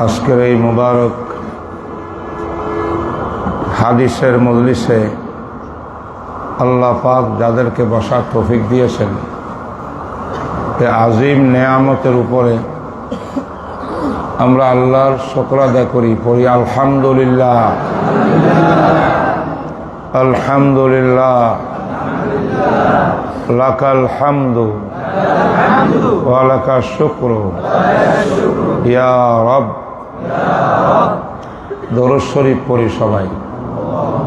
আজকের এই মুবারক হাদিসের মজলিসে আল্লাহ পাক যাদেরকে বসার তৌফিক দিয়েছেন, এই আজিম নেয়ামতের উপরে আমরা আল্লাহর শুকর আদায় করি, পড়ি আলহামদুলিল্লাহ আলহামদুলিল্লাহ লাকাল হামদু ওয়া লাকাশ শুকরু ইয়া রব। দরুদ শরীফ পড়ি সবাই।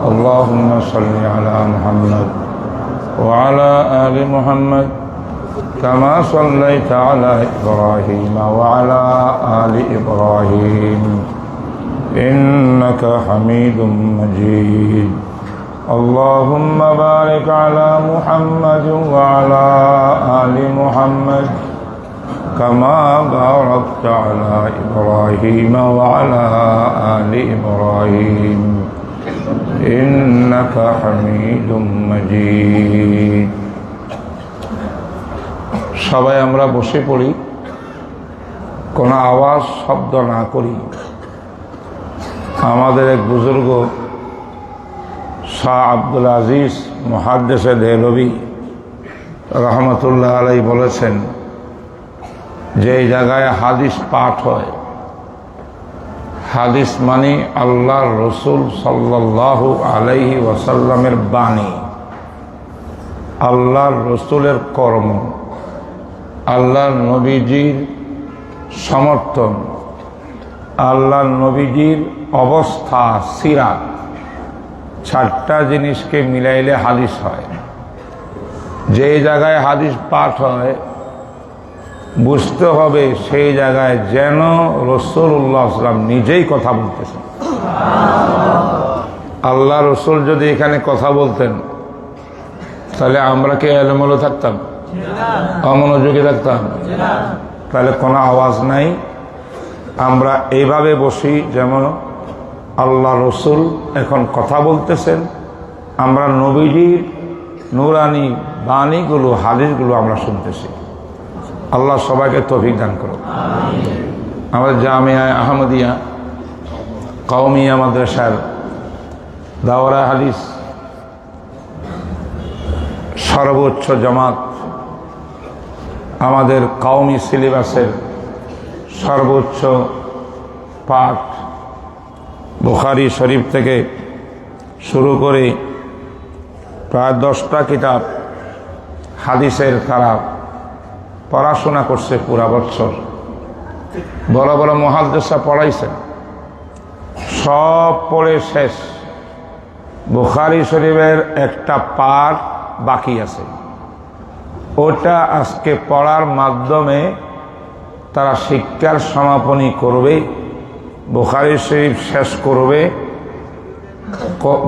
আল্লাহুম্মা সাল্লি আলা মুহাম্মদ ওয়া আলা আলি মুহাম্মদ কামা সাল্লাইতা আলা ইব্রাহিম ওয়া আলা আলি ইব্রাহিম ইন্নাকা হামিদুম মাজিদ। اللهم بارك على محمد وعلى آل محمد كما باركت على إبراهيم وعلى آل إبراهيم إنك حميد مجيد। সবাই আমরা বসে পড়ি, কোনো আওয়াজ শব্দ না করি। আমাদের এক বুজুর্গ শাহ আব্দুল আজিজ মুহাদ্দিস দেহলভী রহমতুল্লাহ আলাইহি বলেছেন, যে এই জায়গায় হাদিস পাঠ হয়, হাদিস মানে আল্লাহর রসুল সাল্লাল্লাহু আলাইহি ওয়াসাল্লামের বাণী, আল্লাহর রসুলের কর্ম, আল্লাহর নবীজির সমর্থন, আল্লাহর নবীজির অবস্থা, সিরাত, চারটা জিনিসকে মিলাইলে হাদিস হয়। যে জায়গায় হাদিস পাঠ হয় বুঝতে হবে সেই জায়গায় যেন রাসূলুল্লাহ সাল্লাল্লাহু আলাইহি ওয়াসাল্লাম নিজেই কথা বলতেছেন। আল্লাহ রসুল যদি এখানে কথা বলতেন তাহলে আমরা কি এলোমেলো থাকতাম, অমনোযোগী থাকতাম? তাহলে কোনো আওয়াজ নাই। আমরা এইভাবে বসি যেমন আল্লাহ রসুল এখন কথা বলতেছেন, আমরা নবীজির নূরানি বাণীগুলো, হাদিসগুলো আমরা শুনতেছি। আল্লাহ সবাইকে তৌফিক দান করুন। আমাদের জামিয়া আহমদিয়া কওমিয়া মাদ্রাসার দাওরা হাদিস সর্বোচ্চ জামাত, আমাদের কওমি সিলেবাসের সর্বোচ্চ পাঠ বুখারী শরীফ থেকে শুরু করে প্রায় 10টা কিতাব হাদিসের তারা পড়াশোনা করছে পুরা বছর। বড় বড় মুহাদ্দিসরা পড়াইছেন, সব পড়ে শেষ। বুখারী শরীফের একটা পাঠ বাকি আছে, ওটা আজকে পড়ার মাধ্যমে তারা শিক্ষার সমাপনী করবে, বুখারী শরীফ শেষ করবে।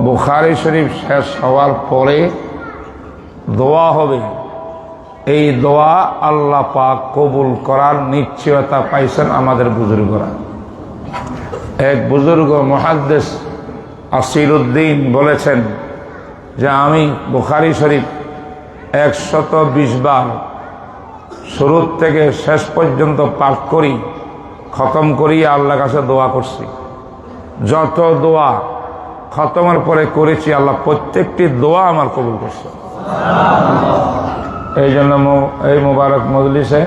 বুখারী শরীফ শেষ হওয়ার পরে দোয়া হবে, এই দোয়া আল্লাহ পাক কবুল করার নিশ্চয়তা পাইছেন আমাদের বুজুর্গরা। এক বুজুর্গ মুহাদ্দিস আসিরউদ্দিন বলেছেন যে আমি বুখারী শরীফ 120 বার শুরু থেকে শেষ পর্যন্ত পাঠ করি, খতম করি, আল্লাহর কাছে দোয়া করছি। যত দোয়া খতমের পরে করেছি আল্লাহ প্রত্যেকটি দোয়া আমার কবুল করছে। এই জন্য এই মুবারক মজলিসে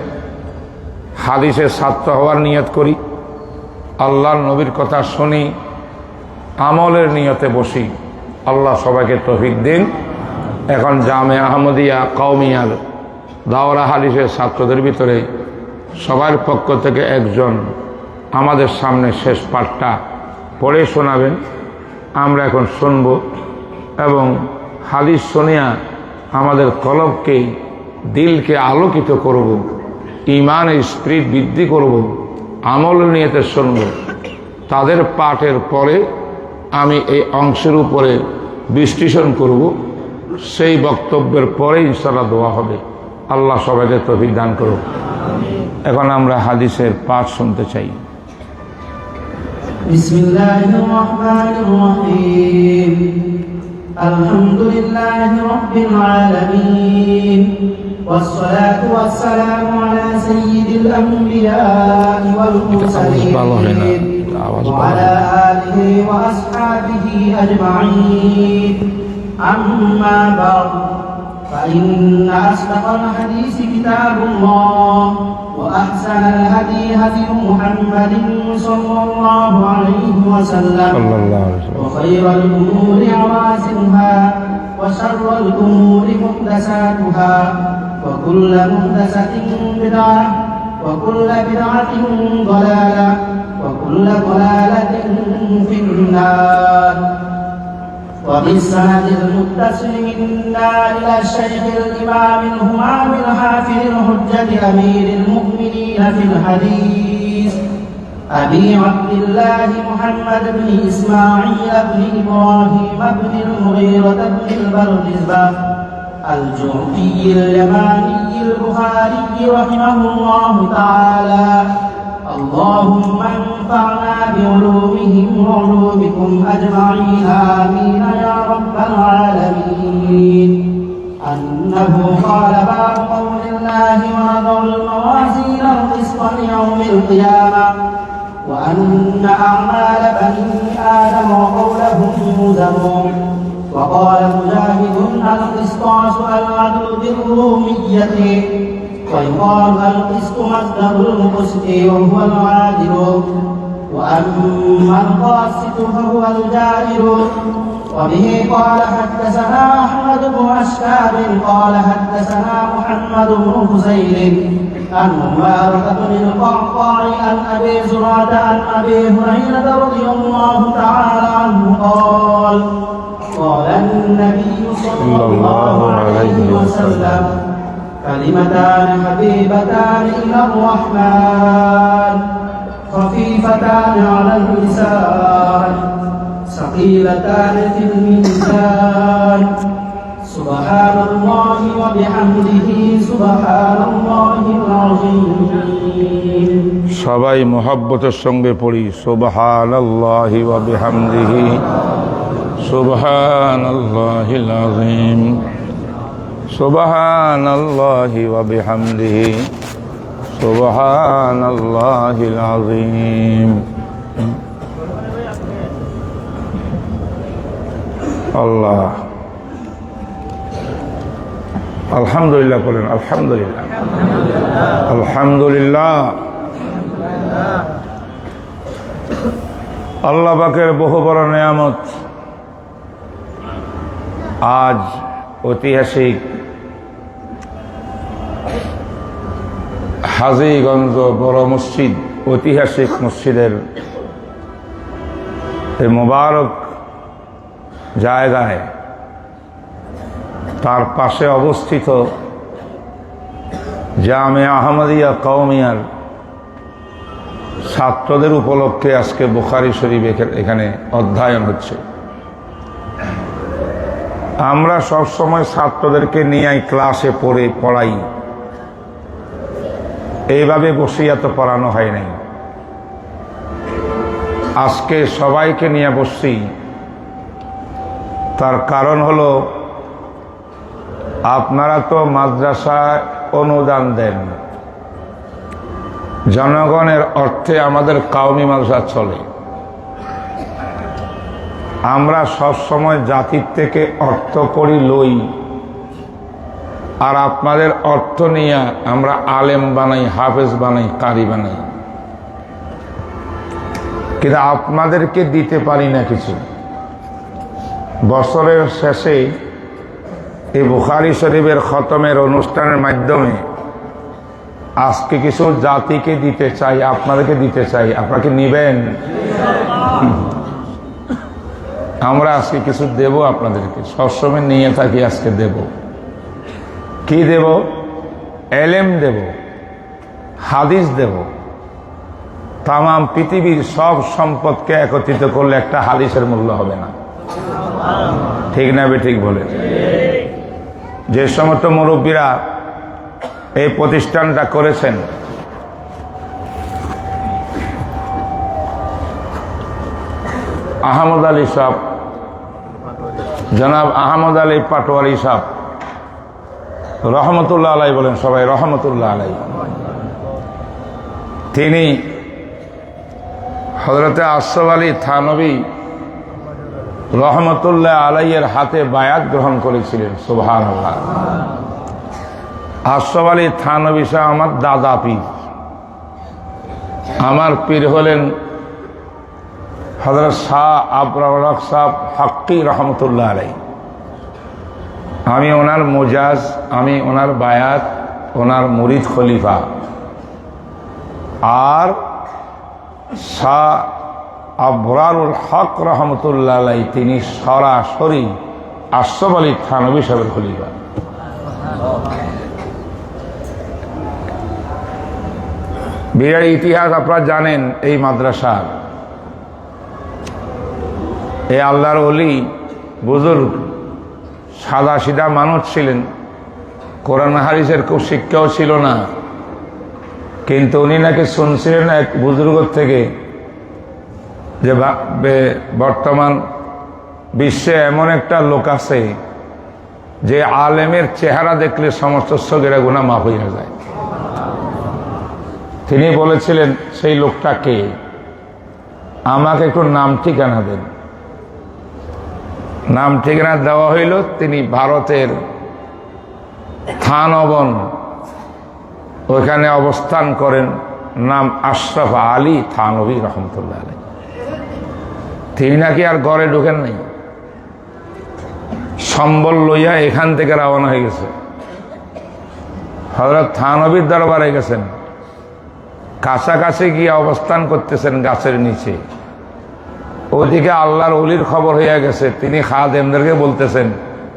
হাদিসের ছাত্র হওয়ার নিয়ত করি, আল্লাহর নবীর কথা শুনি, আমলের নিয়তে বসি। আল্লাহ সবাইকে তৌফিক দিন। এখন জামিয়া আহমদিয়া কওমিয়ার দাওরা হাদিসের ছাত্রদের ভিতরে সবার পক্ষ থেকে একজন আমাদের সামনে শেষ পাঠটা পড়ে শোনাবেন। আমরা এখন শুনব এবং হাদিস শুনিয়া আমাদের কলবকে, দিলকে আলোকিত করব, ঈমানের স্পিরিট বৃদ্ধি করব, আমল নিয়তে শুনব। তাদের পাঠের পরে আমি এই অংশের উপরে বিশ্লেষণ করব, সেই বক্তব্যের পরে ইনশাআল্লাহ দোয়া হবে। আল্লাহ সবাইকে তৌফিক দান করুন। এখন আমরা হাদিসের পাঠ শুনতে চাই। বিসমিল্লাহির রহমানির রহিম। আলহামদুলিল্লাহি রাব্বিল আলামিন। والصلاة والسلام على سيد الأنبياء والمرسلين وعلى آله وأصحابه أجمعين أما بعد فإن أصدق الحديث كتاب الله وأحسن الهدي هدي محمد صلى الله عليه وسلم وخير الأمور عوازمها وشر الأمور محدثاتها وكل محدثة بدعة وكل بدعة ضلالة وكل ضلالة في النار. وبالسند المتصل منا إلى الشيخ الإمام الهمام الحافظ الحجة أمير المؤمنين في الحديث أبي عبد الله محمد بن إسماعيل بن إبراهيم بن المغيرة بن البردزبة الجعفي اليماني البخاري رحمه الله تعالى. اللهم انفعنا بعلومهم وعلومكم أجمعين آمين يا رب العالمين. أنه قال باب قول الله ونضع الموازين القسط ليوم القيامة وأن أعمال بني آدم وقولهم يوزنون. وقال مجاهد القسطاس العدل بالرومية ويقال القسط مصدر المقسط وهو العادل وأما القاسط فهو الجائر. وبه قال حدثنا أحمد بن أشكاب قال حدثنا محمد بن فزيل عن عمارة بن القعقاع عن أبي زرعة عن أبي هريرة رضي الله تعالى عنه قال قال النبي صلى الله عليه وسلم كلمتان حبيبتان إلى الرحمن خفيفتان على اللسان ثقيلتان في الميزان سبحان الله وبحمده سبحان الله العظيم. সবাই মহব্বতের সঙ্গে পড়ি সুবহানাল্লাহি ওয়া বিহামদিহি সুবহানাল্লাহিল আযীম সুবহানাল্লাহি ওয়া বিহামদিহি সুবহানাল্লাহিল আযীম। আল্লাহ আলহামদুলিল্লাহ বলেন আলহামদুলিল্লাহ আলহামদুলিল্লাহ। আল্লাহ পাকের বহু বড় নেয়ামত আজ ঐতিহাসিক হাজীগঞ্জ বড় মসজিদ ঐতিহাসিক মসজিদের এই মোবারক জায়গায় তার পাশে অবস্থিত জামিয়া আহমদিয়া কওমিয়ার ছাত্রদের উপলক্ষে আজকে বুখারী শরীফ এখানে অধ্যয়ন হচ্ছে। আমরা সব সময় ছাত্রদেরকে নিয়ে ক্লাসে পড়াই, এইভাবে বসিয়া তো পড়ানো হয় নাই। আজকে সবাইকে নিয়ে বসছি, তার কারণ হলো আপনারা তো মাদ্রাসায় অনুদান দেন, জনগণের অর্থে আমাদের কওমি মাদ্রাসা চলে। আমরা সব সময় জাতির থেকে অর্থ করি লই, আর আপনাদের অর্থ নিয়ে আমরা আলেম বানাই, হাফেজ বানাই, কারি বানাই, কিন্তু আপনাদেরকে দিতে পারি না কিছু। বছরের শেষে এই বুখারী শরীফের খতমের অনুষ্ঠানের মাধ্যমে আজকে কিছু জাতিকে দিতে চাই, আপনাদেরকে দিতে চাই। আপনাকে নিবেন? আমরা আজকে কিছু দেব আপনাদেরকে, সবসময় নিয়ে থাকি, আজকে দেব। কি দেব? এলেম দেব, হাদিস দেব। তামাম পৃথিবীর সব সম্পদকে একত্রিত করলে একটা হাদিসের মূল্য হবে না। ঠিক না ঠিক বলে? যে সমস্ত মুরব্বীরা এই প্রতিষ্ঠানটা করেছেন, আহমদ আলী সাহেব, জনাব আহমদ আলী পাটোয়ারি সাহেব রহমতুল্লাহ আলাই বলেন সবাই, রহমতুল্লাহ আলাই। তিনি হযরতে আশরাফ আলী থানভী রহমতুল্লাহ আলাইহির হাতে বায়াত গ্রহণ করেছিলেন। সুবহানাল্লাহ। আশরাফ আলী থানভী সাহেব আমার দাদা পীর। আমার পীর হলেন হযরত শাহ আবরার হক সাহেব হাক্কি রহমতুল্লাহ আলাইহি। আমি ওনার মুজাজ, আমি ওনার বায়াত, ওনার মুরিদ খলিফা। আর শাহ আবরারুল হক রহমতুল্লাহ আলাইহি তিনি সরাসরি আশরাফ আলী থানভী সাহেবের খলিফা। বিরাট ইতিহাস আপনারা জানেন এই মাদ্রাসার। এই আল্লাহর ওলি বুজুর্গ সাদা সিধা মানুষ ছিলেন, কোরআন হাদিসের খুব শিক্ষাও ছিল না, কিন্তু উনি নাকি শুনছিলেন এক বুজুর্গর থেকে যে বর্তমান বিশ্বে এমন একটা লোক আছে যে আলেমের চেহারা দেখলে সমস্ত সগীরা গুনাহ মাফ হয়ে যায়। তিনি বলেছিলেন সেই লোকটা কে, আমাকে একটু নাম ঠিকানা দেন। নাম ঠিকানা দেওয়া হইল, তিনি ভারতের থানবন ওইখানে অবস্থান করেন, নাম আশরাফ আলী থানভী রহমতুল্লাহ আলাইহি। তিনি নাকি আর ঘরে ঢুকেন নাই, সম্বল লইয়া এখান থেকে রওনা হয়ে গেছে, হযরত থানভীর দরবারে গেছেন। কাছাকাছি গিয়ে অবস্থান করতেছেন গাছের নিচে। ওদিকে আল্লাহর ওলির খবর হয়ে গেছে। তিনি খাদেমদেরকে বলতেছেন,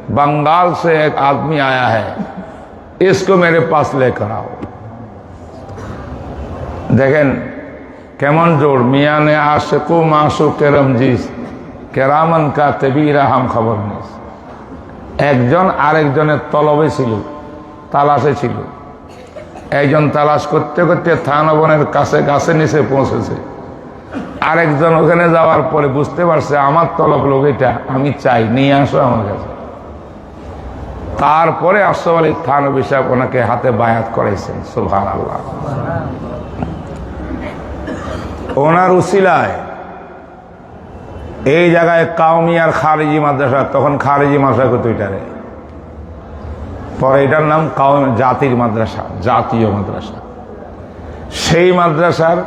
बंगाल से एक आदमी आया है, इसको मेरे पास लेकर आओ। দেখেন কেমন জোর, মিয়া নে আশিকু মাসু কেরমজিস কেরামান কা তেবিরা হাম খবর নেই। একজন আরেকজনের তলবে ছিল, তালাশে ছিল। একজন তালাশ করতে করতে থানবনের কাছে গাছের নিচে পৌঁছেছে। আরেকজন ওখানে যাওয়ার পরে বুঝতে পারছে আমার তলব লোক এটা, আমি চাই, নিয়ে আসো আমার কাছে। তারপরে আশরাফ আলী থানভী সাহেব ওনাকে হাতে বায়াত করাইছেন। সুবহানাল্লাহ। ওনার উসিলায় এই জায়গায় কাওমি আর খারিজি মাদ্রাসা, তখন খারিজি মাদ্রাসা করতো এটারে, পরে এটার নাম কাওমি জাতির মাদ্রাসা, জাতীয় মাদ্রাসা। সেই মাদ্রাসার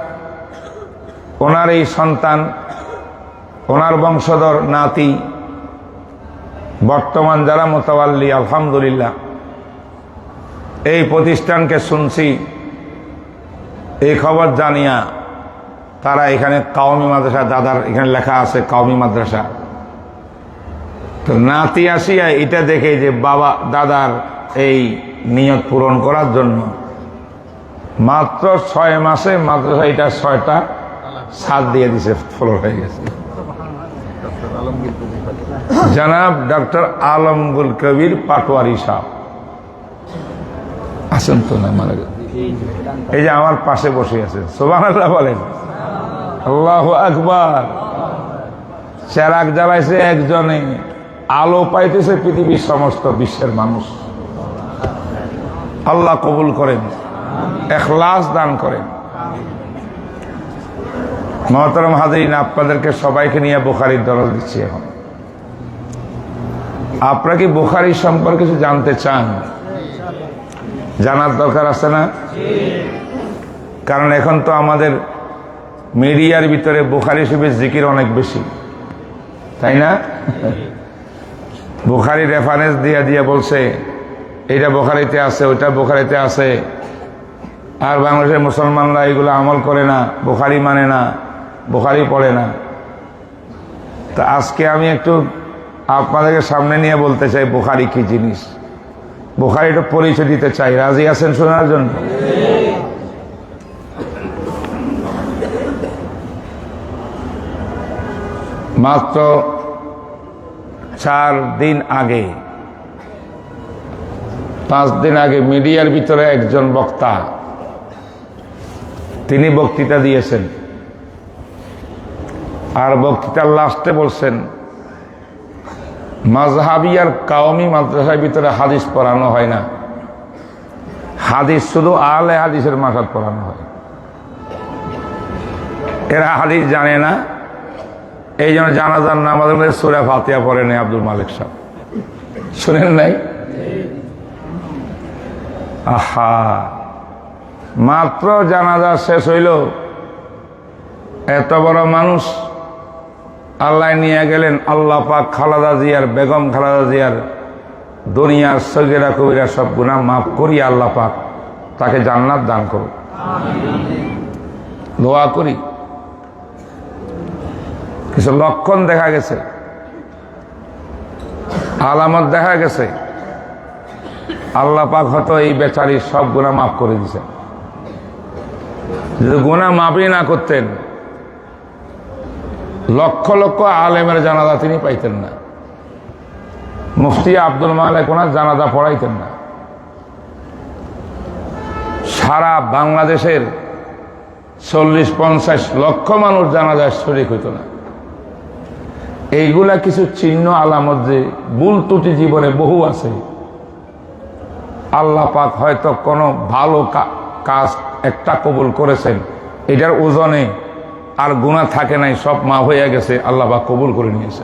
ওনার এই সন্তান, ওনার বংশধর নাতি, বর্তমান যারা মোতাওয়াল্লি আলহামদুলিল্লাহ। এই প্রতিষ্ঠানকে শুনছি, এই খবর জানিয়া তারা এখানে কাওমি মাদ্রাসা, দাদার এখানে লেখা আছে কাওমি মাদ্রাসা। তো নাতি আসিয়া এটা দেখে যে বাবা দাদার এই নিয়ত পূরণ করার জন্য মাত্র 6 মাসে মাদ্রাসা এটা 6টা ছাদ দিয়ে দিছে, ফ্লোর হয়ে গেছে। জনাব ডক্টর আলমগুল কবির পাটোয়ারি সাহেব আছেন তো না, মারা গেছে। এই যে আমার পাশে বসে আছেন, সুবহানাল্লাহ বলেন, আল্লাহু আকবার। চেরাগ জ্বালাইছে একজনে, আলো পাইতেছে পৃথিবীর সমস্ত বিশ্বের মানুষ। আল্লাহ কবুল করেন, ইখলাস দান করেন। মহতরম হাজিরিন, আপনাদেরকে সবাইকে নিয়ে বুখারীর দরজ দিচ্ছি। এখন আপনারা কি বুখারী সম্পর্কে কিছু জানতে চান? জানার দরকার আছে না? কারণ এখন তো আমাদের মিডিয়ার ভিতরে বুখারী শরীফের জিকির অনেক বেশি, তাই না? বুখারী রেফারেন্স দিয়ে দিয়ে বলছে এইটা বুখারীতে আছে, ওইটা বুখারীতে আছে। আর বাংলাদেশের মুসলমানরা এগুলো আমল করে না, বুখারী মানে না, বুখারী পড়ে না। তো আজকে আমি একটু আপনাদেরকে সামনে নিয়ে বলতে চাই বুখারী কি জিনিস, বুখারী একটু পরিচয় দিতে চাই। রাজি আছেন শোনার জন্য? মাত্র 4 দিন আগে, 5 দিন আগে মিডিয়ার ভিতরে একজন বক্তা তিনি বক্তৃতা দিয়েছেন। আর বক্তৃতার লাস্টে বলছেন মাযহাবী আর কাওমি মাদ্রাসার ভিতরে হাদিস পড়ানো হয় না, হাদিস শুধু আহলে হাদিসের মাঝাব পড়ানো হয়। এরা হাদিস জানে না, এই জন্য জানাজার নামাজের মধ্যে সূরা ফাতিহা পড়ে নেই আব্দুল মালিক সাহেব, শুনেন নাই? আহা, মাত্র জানাজা শেষ হইল, এত বড় মানুষ আল্লাহ নিয়ে গেলেন। আল্লাহ পাক খালেদা জিয়ার, বেগম খালেদা জিয়ার দুনিয়ার সগীরা কবিরা সব গুনাহ মাফ করি আল্লাহ পাক তাকে জান্নাত দান করুন, দোয়া করি। কিছু লক্ষণ দেখা গেছে, আলামত দেখা গেছে, আল্লাহ পাক হয়তো এই বেচারির সব গুনাহ মাফ করে দিয়েছেন। যদি গুনাহ মাফই না করতেন, লক্ষ লক্ষ আলেমের জানাজা তিনি পাইতেন না, মুফতি আব্দুল মালিক ওনার জানাজা পড়াইতেন না, সারা বাংলাদেশের 40-50 লক্ষ মানুষ জানাজায় শরীক হইত না। এইগুলা কিছু চিহ্ন আলামত যে ভুল ত্রুটি জীবনে বহু আছে। আল্লাহ পাক হয়তো কোনো ভালো কাজ একটা কবুল করেছেন, এটার ওজনে আর গুনাহ থাকে নাই, সব মাফ হয়ে গেছে, আল্লাহ পাক কবুল করে নিয়েছে।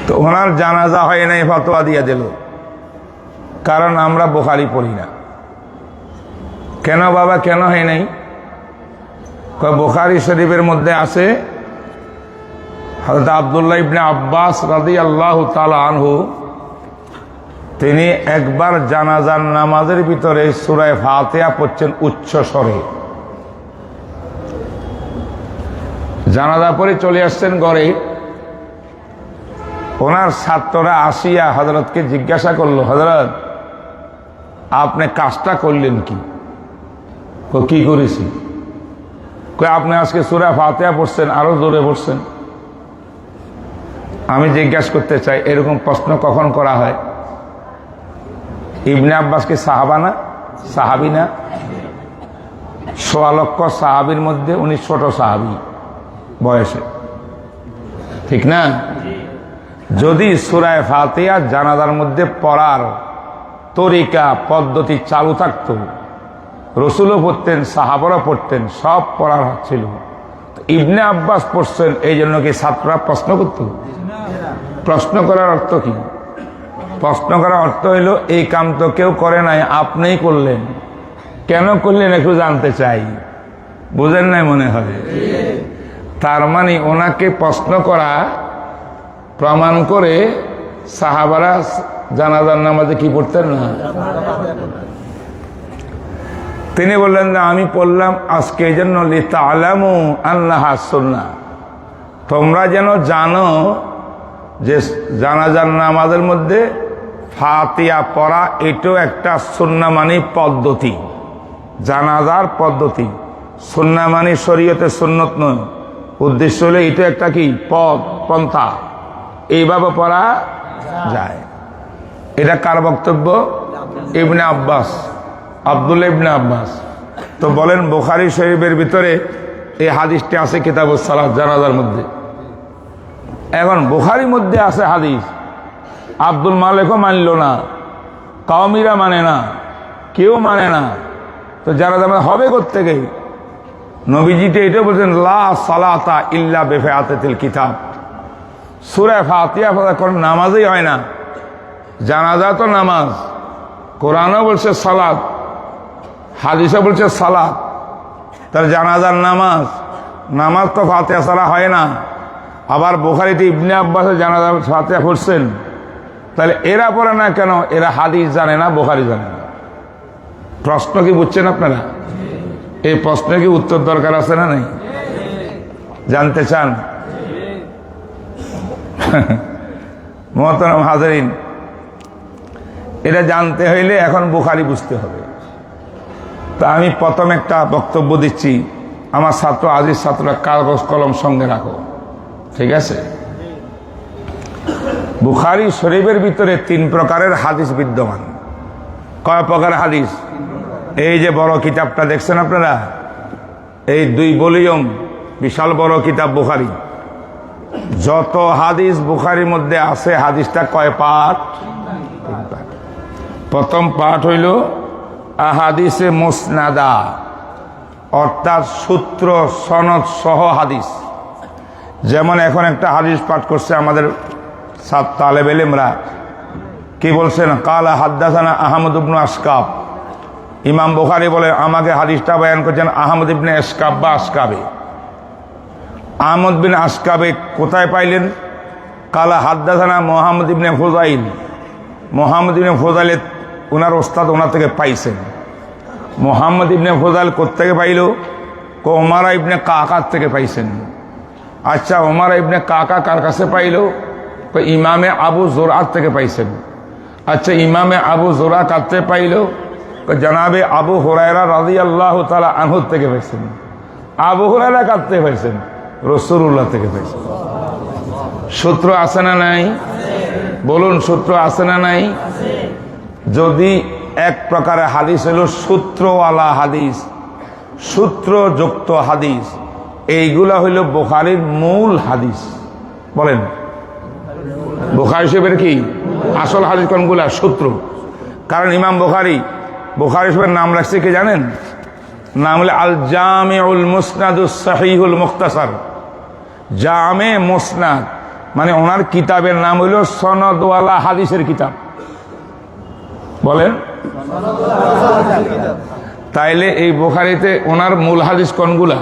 তো ওনার জানাজা হয় নাই, ফতোয়া দিয়ে দিল, কারণ আমরা বুখারী পড়ি না। কেন বাবা, কেন হয় নাই? বুখারী শরীফের মধ্যে আছে হযরত আব্দুল্লাহ ইবনে আব্বাস রাদিয়াল্লাহু তাআলা আনহু, তিনি একবার জানাজার নামাজের ভিতরে সূরা ফাতিহা পড়ছেন উচ্চ স্বরে। জানাজা পড়ে চলে আসছেন ঘরে, ওনার ছাত্ররা আসিয়া হযরতকে জিজ্ঞাসা করলো, হযরত আপনি কাজটা করলেন কি? কি করেছি? আপনি আজকে সূরা ফাতিহা পড়ছেন, আরো জোরে পড়ছেন। আমি জিজ্ঞাসা করতে চাই, এরকম প্রশ্ন কখন করা হয়? ইবনে আব্বাস কি সাহাবা না? সাহাবি না? ১৬ লক্ষ সাহাবির মধ্যে উনি ছোট সাহাবি বয়সে, ঠিক না? যদি সূরা ফাতিহা জানাজার মধ্যে পড়ার তরিকা পদ্ধতি চালু থাকতো, রসুলও পড়তেন, সাহাবারা পড়তেন, সব পড়ার ছিল। ইবনে আব্বাস পড়ছেন, এই জন্য কি ছাত্ররা প্রশ্ন করত? প্রশ্ন করার অর্থ কি? প্রশ্ন করার অর্থ হইল, এই কাম তো কেউ করে নাই, আপনিই করলেন, কেন করলেন একটু জানতে চাই। বুঝেন নাই মনে হয়? তার মানে ওনাকে প্রশ্ন করা প্রমাণ করে সাহাবারা জানাজার নামাজে কি পড়তেন না। তিনি বললেন যে আমি পড়লাম আজকে এই জন্য লিতাআলামু আন্নাহা সুন্নাহ, তোমরা যেন জানো যে জানাজার নামাজের মধ্যে ফাতিহা পড়া এটাও একটা সুন্নাহ, মানে পদ্ধতি, জানাজার পদ্ধতি। সুন্নাহ মানে শরীয়তে সুন্নত নয়, উদ্দেশ্য হলে এটা একটা কি পথ, পন্থা, এইভাবে পড়া যায়। এটা কার বক্তব্য? ইবনে আব্বাস, আব্দুল্লাহ ইবনে আব্বাস। তো বলেন, বুখারী শরীফের ভিতরে এই হাদিসটি আছে কিতাবুস সালাত, জানাজার মধ্যে। এখন বুখারীর মধ্যে আছে হাদিস, আব্দুল মালিকও মানল না, কওমিরা মানে না, কেউ মানে না, তো জানাজা হবে কোত্থেকে? নবীজিতে এটা বলছেন, লা সালাতা ইল্লা বিফাতিহাতিল কিতাব, সূরা ফাতিহা পড়া কোন নামাজই হয় না। জানাজা তো নামাজ, কোরআনও বলছে সালাত, হাদিসও বলছে সালাত, তার জানাজার নামাজ, নামাজ তো ফাতিহা ছাড়া হয় না। আবার বুখারীতে ইবনে আব্বাসের জানাজা ফাতিহা পড়ছেন, তাহলে এরা পড়ে না কেন? এরা হাদিস জানে না, বুখারী জানে না। প্রশ্ন কি বুঝছেন আপনারা? এই প্রশ্নে কি উত্তর দরকার আছে না নাই? জানতে চান? মুহতারাম হাজরিন, এটা জানতে হইলে এখন বুখারী বুঝতে হবে। তা আমি প্রথম একটা বক্তব্য দিচ্ছি, আমার ছাত্র আজিজ ছাত্ররা কাগজ কলম সঙ্গে রাখো, ঠিক আছে? বুখারী শরীফের ভিতরে 3 প্রকারের হাদিস বিদ্যমান। কয় প্রকার হাদিস? এই যে বড় কিতাবটা দেখছেন আপনারা, এই 2 ভলিউম বিশাল বড় কিতাব বুখারী, যত হাদিস বুখারীর মধ্যে আছে, হাদিসটা কয় পাঠ? 3 পাঠ। প্রথম পাঠ হইল আহাদিসে মুসনাদা, অর্থাৎ সূত্র সনদ সহ হাদিস। যেমন এখন একটা হাদিস পাঠ করছে আমাদের তালেব ইলমরা, কি বলছেন? কালা হাদ্দাসানা আহমদ ইবনে আসকাব। ইমাম বুখারী বলে আমাকে হাদিসটা বয়ান করছেন আহমদ ইবনে আসকাব বা আসকাবে। আহমদ বিন আসকাবে কোথায় পাইলেন? কালা হাদ্দাসানা মোহাম্মদ ইবনে ফুজাইল। মোহাম্মদ ইবনে ফুজাইল ওনার ওস্তাদ ওনার থেকে পাইছেন। মোহাম্মদ ইবনে ফুজাইল কোত্থেকে পাইল? ওমারা ইবনে কাকার থেকে পাইছেন। আচ্ছা, ওমারা ইবনে কাকা কার কাছে পাইল? ইমামে আবু জোরার থেকে পাইছেন। আচ্ছা, ইমামে আবু জোরা কাতে পাইল? জনাবে আবু হুরায়রা রাদিয়াল্লাহু তাআলা আনহু থেকে পাইছেন। আবু হুরায়রা কাতে পাইছেন? রাসূলুল্লাহ থেকে পাইছেন। সূত্র আছে না নাই? বলুন, সূত্র আছে না নাই? যদি এক প্রকারের হাদিস হলো সূত্রওয়ালা হাদিস, সূত্রযুক্ত হাদিস, এইগুলা হইল বুখারীর মূল হাদিস। বলেন, বুখারী শরীফের কি আসল হাদিস কোনগুলা? সূত্র। কারণ ইমাম বুখারী শরীফের নাম রাখছে কি জানেন? নাম হলো আল জামিউল মুসনাদুস সহিহুল মুখতাসার। জামে মুসনাদ মানে ওনার কিতাবের নাম হইল সনদওয়ালা হাদিসের কিতাব। বলেন, তাইলে এই বুখারীতে ওনার মূল হাদিস কোনগুলা?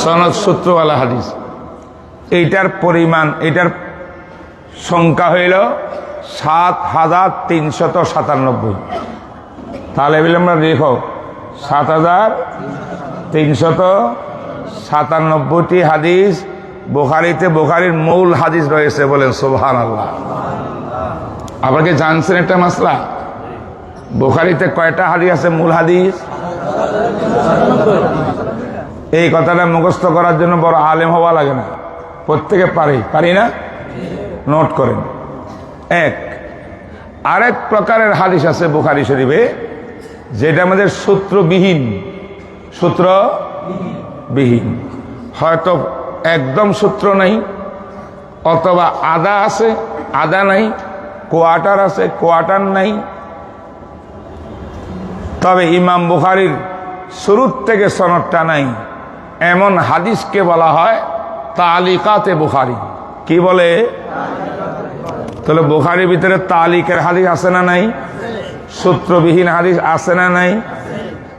সনদ সূত্রওয়ালা হাদিস। এইটার পরিমাণ, এটার সংখ্যা হইল ৭,৩৯৭। তাহলে আমরা দেখো ৭,৩৯৭টি হাদিস বুখারীতে, বুখারীর মূল হাদিস রয়েছে। বলেন সুবহানাল্লাহ। আপনাকে জানছেন একটা মাসলা? বুখারীতে কয়টা হাদিস আছে মূল হাদিস? এই কথাটা মুখস্থ করার জন্য বড় আলেম হওয়া লাগে না, প্রত্যেকে পারি না? নোট করেন। আরেক প্রকারের হাদিস আছে বুখারী শরীফে, যেটা আমাদের সূত্রবিহীন। হয়তো একদম সূত্র নাই, অথবা আধা আছে আধা নাই, কোয়ার্টার আছে কোয়ার্টার নাই। তবে ইমাম বুখারীর শুরুর থেকে সনদটা নাই, এমন হাদিসকে বলা হয় তালিকাতে বুখারী। কি বলে? তাহলে বুখারীর ভিতরে তালিকের হাদিস আছে না নাই? সূত্রবিহীন হাদিস আছে না নাই?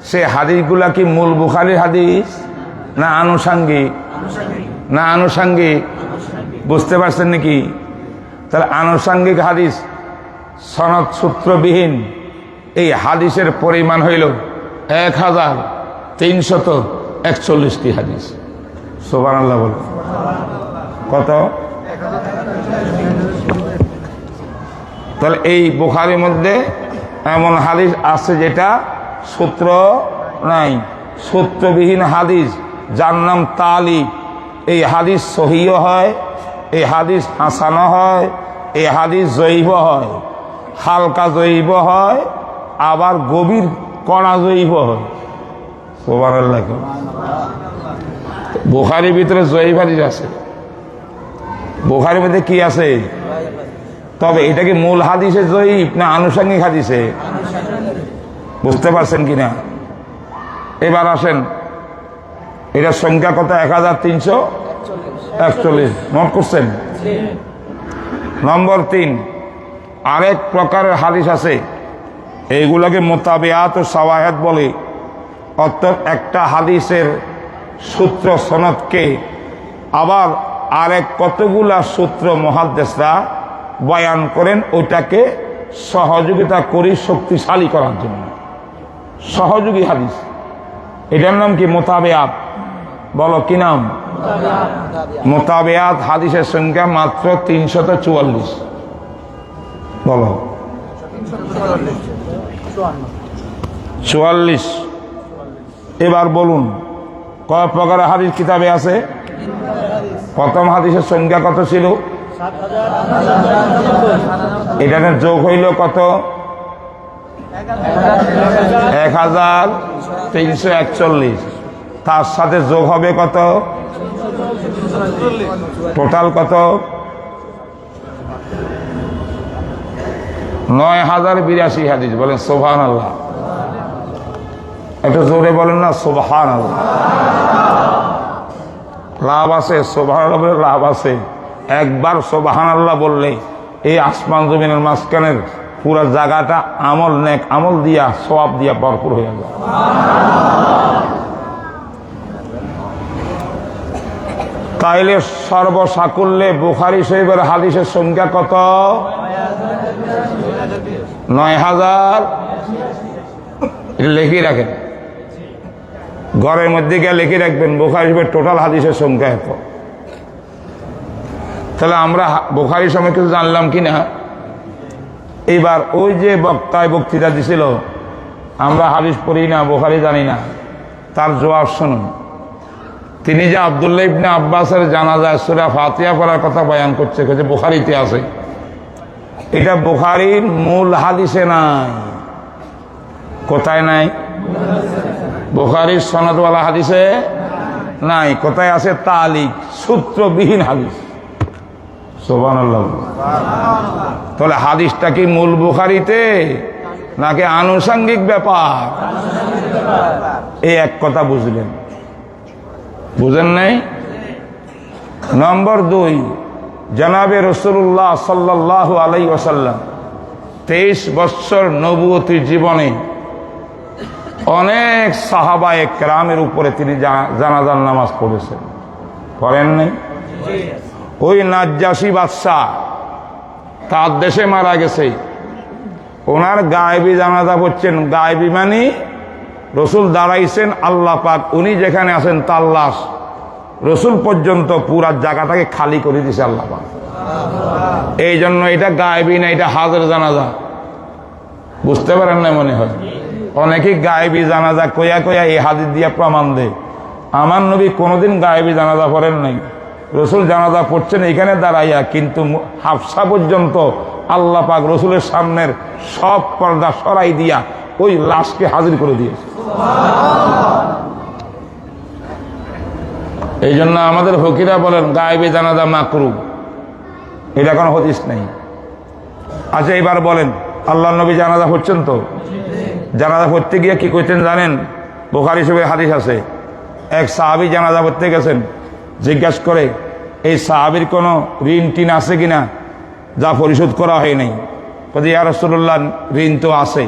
সে হাদিসগুলা কি মূল বুখারীর হাদিস না আনুষাঙ্গিক? না আনুষাঙ্গিক। বুঝতে পারছেন নাকি? তাহলে আনুষাঙ্গিক হাদিস সনদ সূত্রবিহীন এই হাদিসের পরিমাণ হইল ১,৩৪১টি হাদিস। সুবহানাল্লাহ বলে কত? তাহলে এই বুখারীর মধ্যে এমন হাদিস আছে যেটা সূত্র নাই, সূত্রবিহীন হাদিস, যার নাম তালিক। এই হাদিস সহিহ হয়, এই হাদিস হাসান হয়, এই হাদিস জয়ীফ হয়, হালকা জয়ীফ হয়, আবার গভীর কড়া জয়ীফ হয়। সুবহানাল্লাহ। বুখারীর ভিতরে জয়ীফ হাদিস আছে। বুখারীর মধ্যে কি আছে? তবে এটা কি মূল হাদিসে জয়ীফ না আনুষঙ্গিক হাদিসে? বুঝতে পারছেন কিনা? এবার আসেন, এটার সংখ্যা কত? ১,৩৪১। নোট করছেন? নম্বর ৩, আরেক প্রকারের হাদিস আছে, এইগুলোকে মোতাবেআত ও শাওয়াহিদ বলে। অর্থাৎ একটা হাদিসের সূত্র সনদকে আবার আরেক কতগুলা সূত্র মুহাদ্দিসরা বয়ান করেন, ওইটাকে সহযোগিতা করি শক্তিশালী করার জন্য। সহযোগী হাদিস, এটার নাম কি? মোতাবেআত। বলো কি নাম? মোতাবেআত হাদিসের সংখ্যা মাত্র ৩৪৪। বলো ৪৪। এবার বলুন কয় প্রকার হাদিস কিতাবে আছে? প্রথম হাদিসের সংখ্যা কত ছিল? এটাকে যোগ হইল কত? ১,৩৪১। তার সাথে যোগ হবে কত? টোটাল কত? ৯,০৮২ হাদিস। বলেন সুবহানাল্লাহ। একটু জোরে বলেন না সুবহানাল্লাহ। লাভ আছে, সুবহানাল্লাহ লাভ আছে। একবার সুবহানাল্লাহ বললে এই আসমান জমিনের মাঝখানের পুরো জায়গাটা আমল, নেক আমল দিয়া, সওয়াব দিয়া ভরপুর হয়ে যাবে। তাইলে সর্বসাকুল্যে বুখারী শরীফের হাদিসের সংখ্যা কত? ৯,০০০। লিখে রাখেন, ঘরের মধ্যে গিয়ে লিখে রাখবেন বুখারী শরীফের টোটাল হাদিসের সংখ্যা এত। তাহলে আমরা বুখারী সম্পর্কে জানলাম কিনা? এইবার ওই যে বক্তায় বক্তৃতা দিছিল, আমরা হাদিস পড়ি না, বুখারী জানি না, তার জবাব শুনুন। তিনি যে আব্দুল্লাহ ইবনে আব্বাসের জানাজায় সূরা ফাতিহা পড়ার কথা বয়ান করছে, যে বুখারীতে আছে, এটা বুখারীর মূল হাদিসে নাই। কোথায় নাই? বুখারীর সনদওয়ালা হাদিসে নাই। কোথায় আছে? তালিক, সূত্রবিহীন হাদিস। সুবহানাল্লাহ। তাহলে হাদিসটা কি মূল বুখারীতে নাকি আনুষঙ্গিক ব্যাপার? এই এক কথা বুঝলেন, বুঝেন নাই? নম্বর 2, জনাবে রাসূলুল্লাহ সাল্লাল্লাহু আলাইহি ওয়াসাল্লাম 23 বছর নবুয়তি জীবনে অনেক সাহাবায়ে কেরামের উপরে তিনি জানাজার নামাজ পড়েছেন। পড়েন নাই? ওই নাজ্জাশী বাদশাহ তার দেশে মারা গেছে, ওনার গায়েবী জানাজা পড়ছেন। গায়েবী মানে রসুল দাঁড়াইছেন, আল্লাহ পাক উনি যেখানে আছেন তার লাশ রসুল পর্যন্ত পুরা জায়গাটাকে খালি করে দিছে আল্লাহ পাক। এই জন্য এটা গায়েবী না, এটা হাজের জানাজা। বুঝতে পারেন না মনে হয়? অনেকেই গায়েবী জানাজা কইয়া কইয়া এই হাদিস দিয়ে প্রমাণ দেয়। আমার নবী কোনোদিন গায়েবী জানাজা পড়েন নাই। রসুল জানাজা পড়ছেন এখানে দাঁড়াইয়া, কিন্তু হাফসা পর্যন্ত আল্লাহ পাক রসুলের সামনের সব পর্দা সরাই দিয়া ওই লাশকে হাজির করে দিয়েছে। এই জন্য আমাদের ফকিরা বলেন গায়েবী জানাজা মাকরুহ, এটা কোনো হাদিস নেই। আচ্ছা এবার বলেন, আল্লাহ নবী জানাজা পড়ছেন তো, জানাজা পড়তে গিয়ে কি করতেন জানেন? বুখারী শরীফে হাদিস আছে, এক সাহাবী জানাজা পড়তে গেছেন, জিজ্ঞাসা করে এই সাহাবীর কোনো ঋণ টিন আছে কিনা যা পরিশোধ করা হয় নাই। কদি ইয়া রাসূলুল্লাহ ঋণ তো আছে।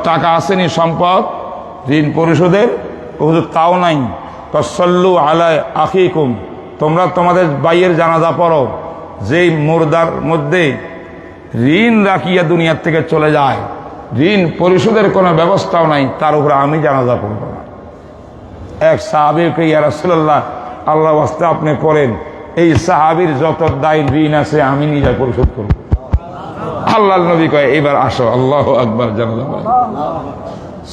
টাকা আসেনি, সম্পদ ঋণ পরিশোধের? হুজুর তাও নাই। সল্লু আলা আখিকুম, তোমরা তোমাদের ভাইয়ের জানাজা পড়ো, যেই মুর্দার মধ্যে ঋণ রাখিয়া দুনিয়ার থেকে চলে যায়, ঋণ পরিশোধের কোনো ব্যবস্থাও নাই, তার উপরে আমি জানাজা পড়ব না। এক সাহাবীকে ইয়া রাসূলুল্লাহ আল্লাহ ওয়াস্তে আপনি পড়েন, এই সাহাবীর যত দায় ঋণ আছে আমি নিজে পরিশোধ করব। আল্লাহর নবী কয় এবার আসো, আল্লাহু আকবার, জানাজা পড়েন।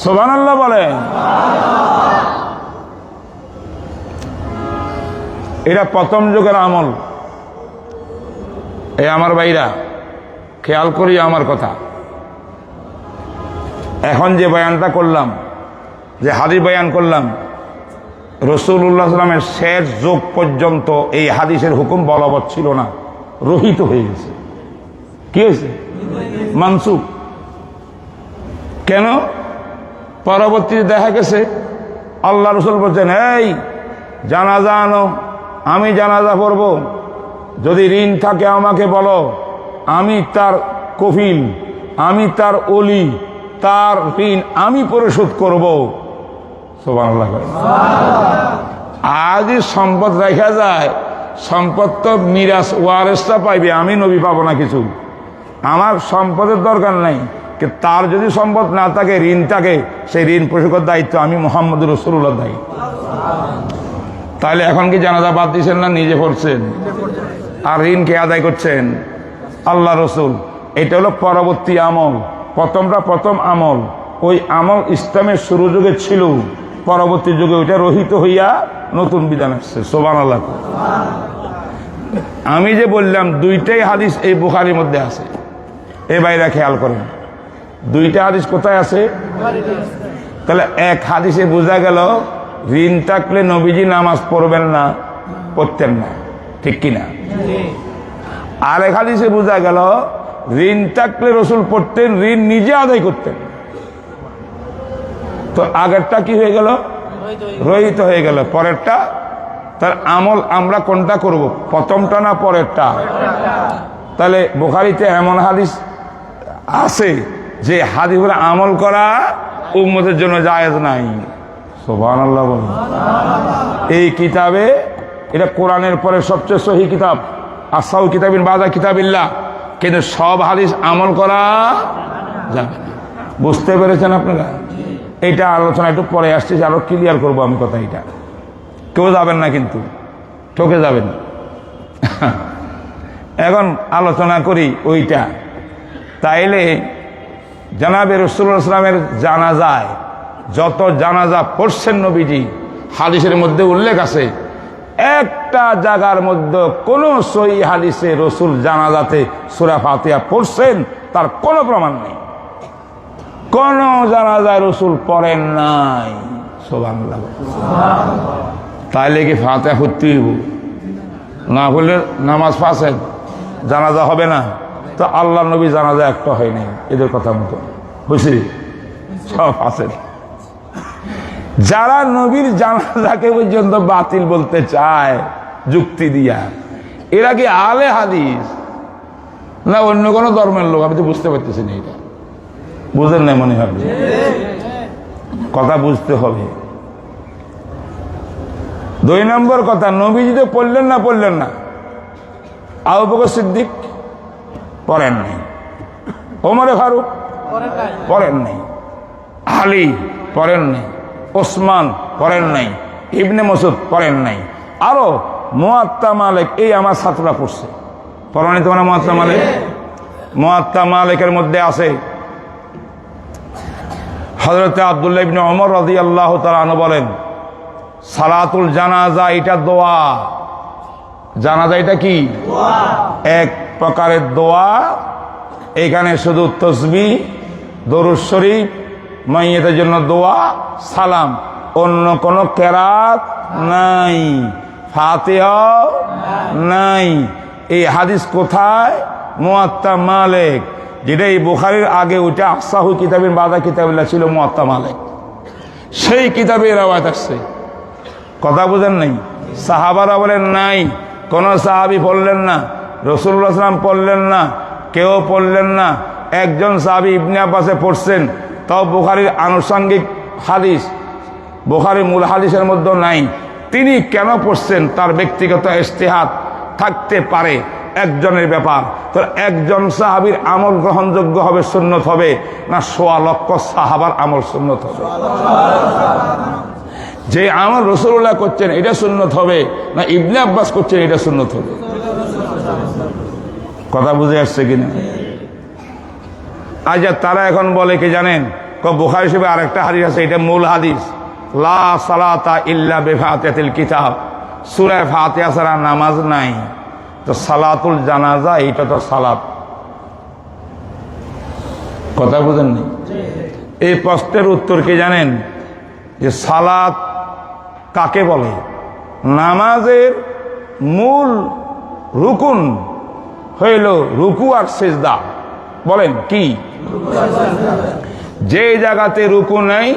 সুবহানাল্লাহ বলেন। এটা প্রথম যুগের আমল। এই আমার ভাইরা খেয়াল করি আমার কথা। এখন যে বয়ানটা করলাম, যে হাদিস বয়ান করলাম, রাসূলুল্লাহ সাল্লামের শেষ যুগ পর্যন্ত এই হাদিসের হুকুম বলবৎ ছিল না, রহিত হয়ে গেছে। কি হয়েছে? মানসুখ। কেন? পরবর্তীতে দেখা গেছে আল্লাহ রাসূল বলছেন, এই জানাজা আনো, আমি জানাজা পড়ব, যদি ঋণ থাকে আমাকে বলো, আমি তার কফিল, আমি তার ওলি, তার ঋণ আমি পরিশোধ করব। সুবহানাল্লাহ। আজই সম্পদ রাখা যায়, সম্পদ তো মিরাস ওয়ারেসটা পাইবে, আমি নবী পাবো না কিছু। আমার সম্পদের দরকার নাই, তার যদি সম্পদ না থাকে, ঋণ থাকে, সেই ঋণ পরিশোধের দায়িত্ব আমি মুহাম্মদুর রাসূলুল্লাহ দায়ী। তাহলে এখন কি জানাজা বাদ দিচ্ছেন না নিজে পড়ছেন? আর ঋণ কে আদায় করছেন? আল্লাহ রসুল। এটা হলো পরবর্তী আমল। প্রথমটা প্রথম আমল, ওই আমল ইসলামের শুরু যুগে ছিল, পরবর্তী যুগে ওইটা রহিত হইয়া নতুন বিধান আসছে। সুবহানাল্লাহ। আমি যে বললাম দুইটাই হাদিস এই বুখারীর মধ্যে আছে, এ ভাইরা খেয়াল করেন, দুইটা হাদিস কোথায় আছে? তাহলে এক হাদিসে বোঝা গেল ঋণ থাকলে নবীজি নামাজ পড়বেন না, পড়তেন না, ঠিক কিনা? আর এক হাদিসে বোঝা গেল ঋণ থাকলে রসুল পড়তেন, ঋণ নিজে আদায় করতেন। তো আগেরটা কি হয়ে গেল? রহিত হয়ে গেল। পরেরটা তার আমল আমরা কোনটা করব, প্রথমটা না পরেরটা? তাহলে বুখারীতে এমন হাদিস আছে যে হাদিসের আমল করা উম্মতের জন্য জায়েজ নাই। সুবহানাল্লাহ বলুন। এই কিতাবে, এটা কোরআনের পরে সবচেয়ে সহি কিতাব, আসাউ কিতাবিন বাদা কিতাবিল্লাহ, কিন্তু সব হাদিস আমল করা যাবে না। বুঝতে পেরেছেন আপনারা? এইটা আলোচনা একটু পরে আসছে, আরো ক্লিয়ার করবো আমি কথা। এটা কেউ যাবেন না, কিন্তু ঠকে যাবেন। এখন আলোচনা করি ওইটা। তাইলে জনাবে রাসূলুল্লাহ সাল্লাল্লাহু আলাইহি ওয়াসাল্লামের জানাজায় যত জানাজা পড়ছেন নবীজি, হাদিসের মধ্যে উল্লেখ আছে, একটা জায়গার মধ্যে কোন সহিহ হাদিসে রাসূল জানাজাতে সূরা ফাতিহা পড়ছেন তার কোনো প্রমাণ নেই। কোন জানাজায় রাসূল পড়েন নাই। সুবহানাল্লাহ। তাইলে কি ফাতিহা পড়তে হইব? না বললে নামাজ ফাসেদ, জানাজা হবে না। তো আল্লাহ নবী জানাজা একটা হয়নি, এদের কথা মতো বুঝছি, সব ফাসেদ। যারা নবীর জানাজাকে পর্যন্ত বাতিল বলতে চায় যুক্তি দিয়া, এরা কি আলে হাদিস না অন্য কোনো ধর্মের লোক? আমি তো বুঝতে পারতেছি না। এটা বুঝেন না মনে হবে, কথা বুঝতে হবে। 2 নম্বর কথা, নবীজি তো পড়লেন না। আবু বকর সিদ্দিক পড়েন নাই, ওমর ফারুক পড়েন নাই, আলী পড়েন নাই, ওসমান পড়েন নাই, ইবনে মাসউদ পড়েন নাই, আরো মুয়াত্তা মালিক, এই আমার ছাত্ররা পড়ছে। পড়েনি তোমরা মুয়াত্তা মালিক? মুয়াত্তা মালিকের মধ্যে আছে হযরত আব্দুল্লাহ ইবনে ওমর রাদিয়াল্লাহু তাআলা আনহু বলেন, সালাতুল জানাজা এটা দোয়া। জানাজা এটা কি? এক প্রকারের দোয়া। এখানে শুধু তাসবিহ, দরুদ শরীফ, মাইয়িতের জন্য দোয়া, সালাম, অন্য কোনো কেরাত নাই, ফাতিহা নাই। এই হাদিস কোথায়? মুয়াত্তা মালিক, যেটা এই বুখারীর আগে ওইটা আসাহু কিতাবিন বাদা কিতাবিল্লাহ ছিল, মুয়াত্তা মালিক, সেই কিতাবে রাওয়ায়াত আসছে। কথা বুঝেন নাই? সাহাবারা বলেন নাই, কোন সাহাবী পড়লেন না, রাসূলুল্লাহ সাল্লাল্লাহু আলাইহি ওয়াসাল্লাম পড়লেন না, কেউ পড়লেন না। একজন সাহাবী ইবনে আব্বাসে পড়ছেন, তাও বুখারীর আনুষঙ্গিক হাদিস, বুখারীর মূল হাদিসের মধ্যে নাই। তিনি কেন পড়ছেন তার ব্যক্তিগত ইজতিহাদ থাকতে পারে, একজনের ব্যাপার। তো একজন সাহাবীর আমল গ্রহণযোগ্য হবে, সুন্নত হবে না ১৬ লক্ষ সাহাবার আমল সুন্নত হবে? যে আমল রাসূলুল্লাহ করছেন এটা সুন্নত হবে না ইবনে আব্বাস করছেন এটা সুন্নত হবে? কথা বুঝে আসছে কিনা? আজ তারা এখন বলে কি জানেন, বুখারী শরীফে আরেকটা হাদিস আছে, এটা মূল হাদিস, লা সালাতা ইল্লা বিফাতিহাতিল কিতাব, সূরা ফাতিহা ছাড়া নামাজ নাই। তো সালাতুল জানাজা এটা তো সালাত। কথা বুঝেন নি? এই প্রশ্নের উত্তর কি জানেন? যে সালাত কাকে বলে? নামাজের মূল রুকুন হইল রুকু আর সিজদা। বলেন কি? যে জায়গাতে রুকু নাই,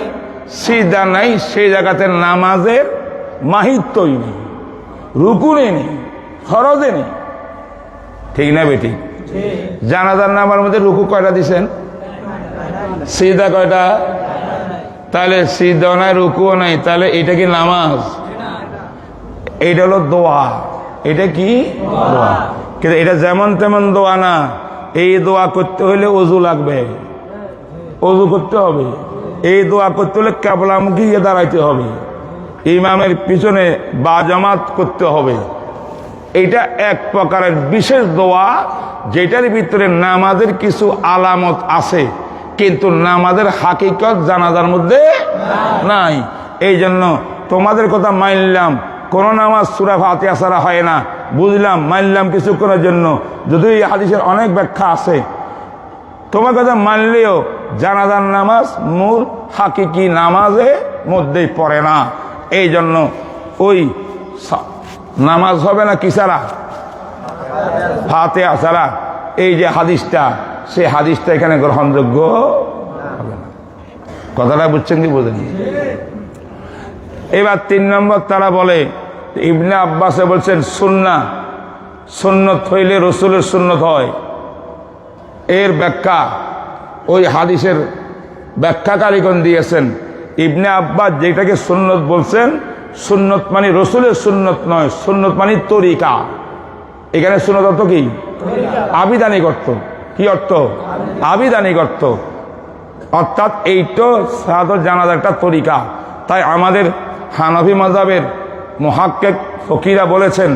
সিজদা নাই, সেই জায়গাতে নামাজের মাহিত্যই নেই, রুকুনে নেই, ফরজে নেই। ঠিক না বেটি? জানাজার নামার মধ্যে রুকু কয়টা দিছেন? সিজদা কয়টা? তাহলে সিজদাও নাই, রুকুও নাই, তাহলে এটা কি নামাজ? এইটা হলো দোয়া। এটা কি? দোয়া। কিন্তু এটা যেমন তেমন দোয়া না। এই দোয়া করতে হলে ওযু লাগবে, ওযু করতে হবে। এই দোয়া করতে হলে কিবলামুখী গিয়ে দাঁড়াইতে হবে, ইমামের পিছনে বা জামাত করতে হবে। এটা এক প্রকারের বিশেষ দোয়া, যেটার ভিতরে নামাজের কিছু আলামত আছে, কিন্তু নামাজের হাকিকত জানাজার মধ্যে নাই। এই জন্য তোমাদের কথা মানলাম, কোন নামাজ সূরা ফাতিহা ছাড়া হয় না, বুঝলাম, মানলাম কিছুক্ষণের জন্য, যদিও এই হাদিসের অনেক ব্যাখ্যা আছে। তোমার কথা মানলেও জানাজার নামাজ মূল হাকিকি নামাজের মধ্যেই পড়ে না। এই জন্য ওই নামাজ হবে না কি ছাড়া? ফাতিহা ছাড়া। এই যে হাদিসটা, সেই হাদিসটা এখানে গ্রহণযোগ্য হবে না। কথাটা বুঝছেন কি বোঝেন? এবার 3 নম্বর তারা বলে, ইবনে আব্বাসে বলছেন সুন্নাহ, সুন্নত হইলে রসুলের সুন্নত হয়। এর ব্যাখ্যা ওই হাদিসের ব্যাখ্যাকারীগণ দিয়েছেন। ইবনে আব্বাস যেটাকে সুন্নত বলছেন, সুন্নত মানে রসুলের সুন্নত নয়, সুন্নত মানে তরিকা। এখানে সুন্নত অর্থ কি? আবিধানিক অর্থ। কি অর্থ? আবিধানিক অর্থ। অর্থাৎ এইটো সালাতুল জানাজার একটা তরিকা। তাই আমাদের হানফি মাযহাবের মুহাক্কিক ফকিরা বলেছেন,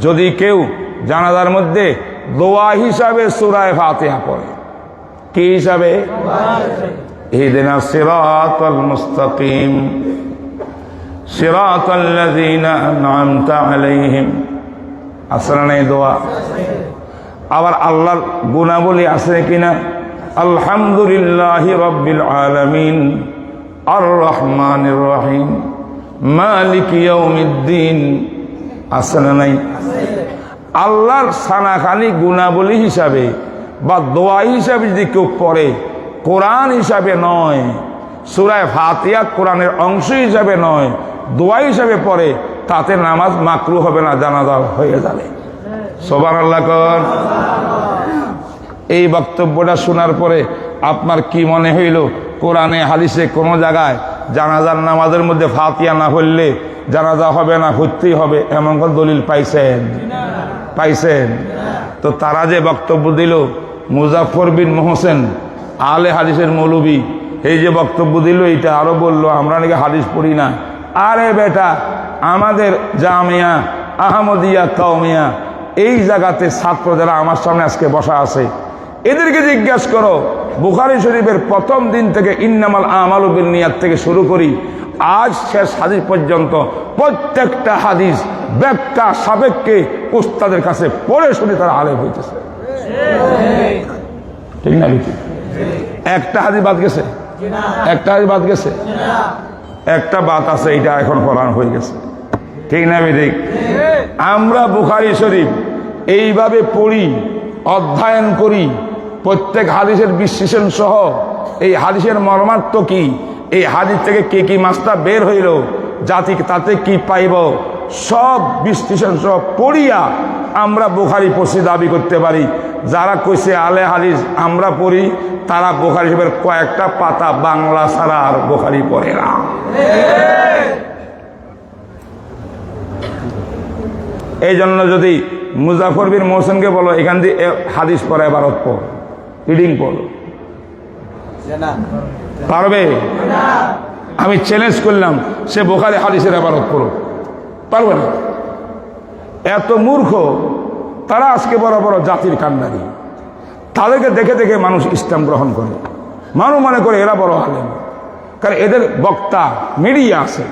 যদি কেউ জানাজার মধ্যে দোয়া হিসাবে সূরা ফাতিহা পড়ে, কি হিসাবে? ইহদিনাস সিরাতাল মুস্তাকিম সিরাতাল্লাযীনা আন'আমতা আলাইহিম, আসলে না এই দোয়া? আবার আল্লাহর গুণাবলী আছে কিনা? আলহামদুলিল্লাহি রাব্বিল আলামিন আর রহমানির রহিম মালিক ইয়াউমিদ্দিন, আছে না নাই? আল্লাহর সানাখানি গুণাবলী হিসাবে বা দোয়া হিসাবে যদি কেউ পড়ে, কোরআন হিসাবে নয়, সূরা ফাতিহা কোরআনের অংশ হিসাবে নয়, দোয়া হিসাবে পড়ে, তাতে নামাজ মাকরুহ হবে না, জানাজা হয়ে যাবে। সুবহানাল্লাহ কর। এই বক্তব্যটা শোনার পরে আপনার কি মনে হইল? কোরআনে হাদিসে কোন জায়গায় জানাজার নামাজের মধ্যে ফাতিহা না পড়লে জানাজা হবে না, হইতেই হবে, এমন কোন দলিল পাইছেন? পাইছেন? তো তারা যে বক্তব্য দিল, মুজাফফর বিন মোহসেন আলে হাদিসের মৌলবী, এই যে বক্তব্য দিল, এইটা আরো বললো আমরা নাকি হাদিস পড়ি না। আরে বেটা, আমাদের জামিয়া আহমদিয়া কাউমিয়া এই জায়গাতে ছাত্র যারা আমার সামনে আজকে বসা আছে, এদেরকে জিজ্ঞাসা করো, বুখারী শরীফের প্রথম দিন থেকে ইন্নামাল আমালু বিন্নিয়াত থেকে শুরু করি আজ শেষ হাদিস পর্যন্ত প্রত্যেকটা হাদিস ব্যাখ্যা সাপেক্ষে উস্তাদের কাছে পড়ে শুনে তারা আলেম হইতেছে। ঠিক না? একটা হাদিস বাদ গেছে? একটা হাদিস বাদ গেছে? একটা বাত আছে, এটা এখন কোরআন হয়ে গেছে। ঠিক না? ঠিক। আমরা বুখারী শরীফ এইভাবে পড়ি, অধ্যয়ন করি, প্রত্যেক হাদিসের বিশ্লেষণ সহ এই হাদিসের মর্মার্থ কি, এই হাদিস থেকে কি কি মাসলা বের হইল, জাতি তাতে কি পাইব, সব বিশ্লেষণ সহ পড়িয়া আমরা বুখারী পড়ছি দাবি করতে পারি। যারা কইছে আলে হাদিস আমরা পড়ি, তারা বুখারী শরীফের কয়েকটা পাতা বাংলা ছাড়া আর বুখারী পড়ে না। এই জন্য যদি মুজাফফর বিন মোহসেনকে বলো এখান দিয়ে হাদিস পড়া এবারত পড়, রিডিং পড়ো, পারবে? আমি চ্যালেঞ্জ করলাম, সে বুখারী হাদিসের এবারত পড়ো, পারবে না? এত মূর্খ তারা আজকে বড় বড় জাতির কান্ডারি। তাদেরকে দেখে দেখে মানুষ ইসলাম গ্রহণ করে, মানুষ মনে করে এরা বড় আলেম, কারণ এদের বক্তা মিডিয়া আছে,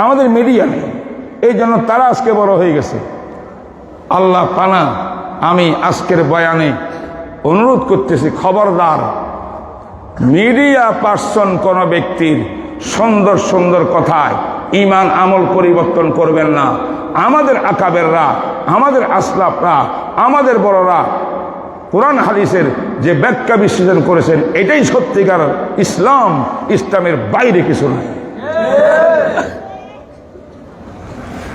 আমাদের মিডিয়া নেই, এই জন্য তারা আজকে বড় হয়ে গেছে। আল্লাহ পানা, আমি আজকের বয়ানে অনুরোধ করতেছি, খবরদার মিডিয়া পার্সন কোন ব্যক্তির সুন্দর সুন্দর কথায় ঈমান আমল পরিবর্তন করবেন না। আমাদের আকাবেররা, আমাদের আসলাফরা, আমাদের বড়রা কোরআন হাদিসের যে ব্যাখ্যা বিশ্লেষণ করেছেন, এটাই সত্যিকার ইসলাম, ইসলামের বাইরে কিছু নাই।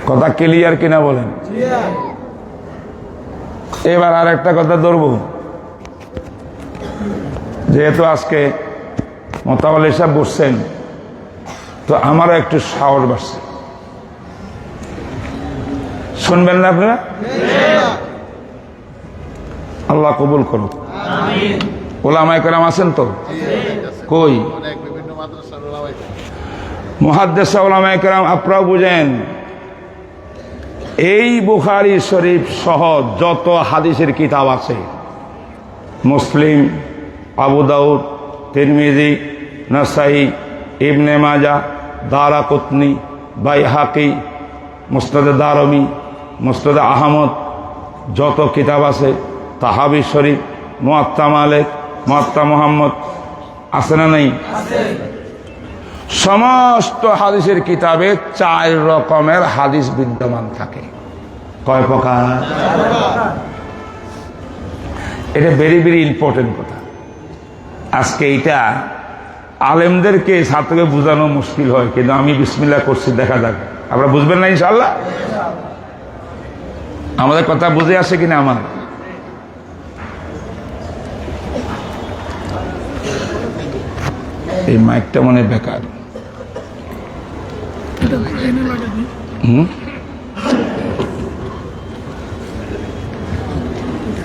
কথা ক্লিয়ার কিনা বলেন? এবার আর একটা কথা ধরব, যেহেতু আজকে মোতাওয়াল্লি সাহেব বসছেন, তো আমারও একটু সাহস বাড়ছে। শুনবেন না আপনারা? আল্লাহ কবুল করুক। ওলামায়ে কেরাম আছেন তো? কই? মুহাদ্দিস ওলামায়ে কেরাম আপনারাও বুঝেন, এই বুখারী শরীফ সহ যত হাদিসের কিতাব আছে, মুসলিম, আবু দাউদ, তিরমিজি, নাসাই, ইবনে মাজাহ, দারাকুতনি, বাইহাকি, মুসনাদে দারমি, মুসনাদে আহমদ, যত কিতাব আছে, তাহাবি শরীফ, মুয়াত্তা মালিক, মুয়াত্তা মুহাম্মদ, আছে না নাই? সমস্ত হাদিসের কিতাবে 4 রকমের হাদিস বিদ্যমান থাকে। কয় প্রকার? এটা ভেরি ভেরি ইম্পর্টেন্ট কথা। আজকে এইটা আলেমদেরকে ছাত্রকে বোঝানো মুশকিল হয়, কিন্তু আমি বিসমিল্লাহ করছি, দেখা যাক আপনারা বুঝবেন না ইনশাআল্লাহ। আমাদের কথা বুঝে আসে কিনা আমার? এই মাইকটা মনে বেকার।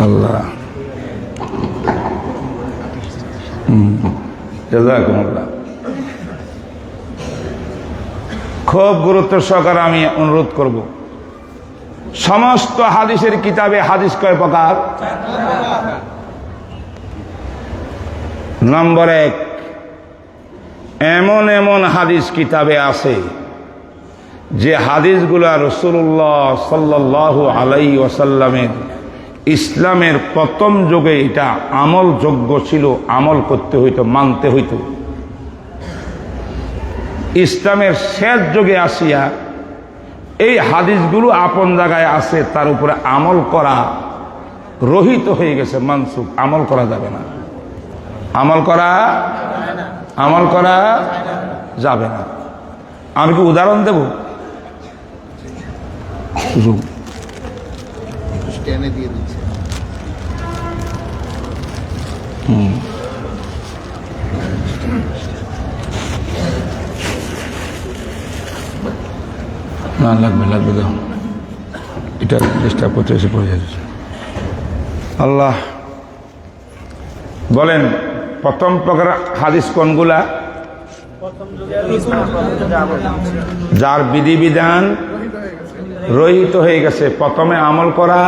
আল্লাহ জাযাকুমুল্লাহ। খুব গুরুত্ব সহকারে আমি অনুরোধ করব, সমস্ত হাদিসের কিতাবে হাদিস কয় প্রকার? নম্বর 1, এমন এমন হাদিস কিতাবে আছে যে হাদিসগুলা রাসূলুল্লাহ সাল্লাল্লাহু আলাইহি ওয়াসাল্লামের ইসলামের প্রথম যুগে এটা আমলযোগ্য ছিল, আমল করতে হইতো, মানতে হইতো। ইসলামের শেষ যুগে আসিয়া এই হাদিসগুলো আপন জায়গায় আছে, তার উপরে আমল করা রহিত হয়ে গেছে, মানসুখ, আমল করা যাবে না, আমল করা যাবে না। আমি কি উদাহরণ দেব? না লাগবে দাও, এটা ডিস্টার্ব করতে এসে পড়ে যাচ্ছে। আল্লাহ বলেন প্রথম প্রকার হাদিস কোনগুলা? যার বিধিবিধান রহিত হয়ে গেছে, প্রথমে আমল করা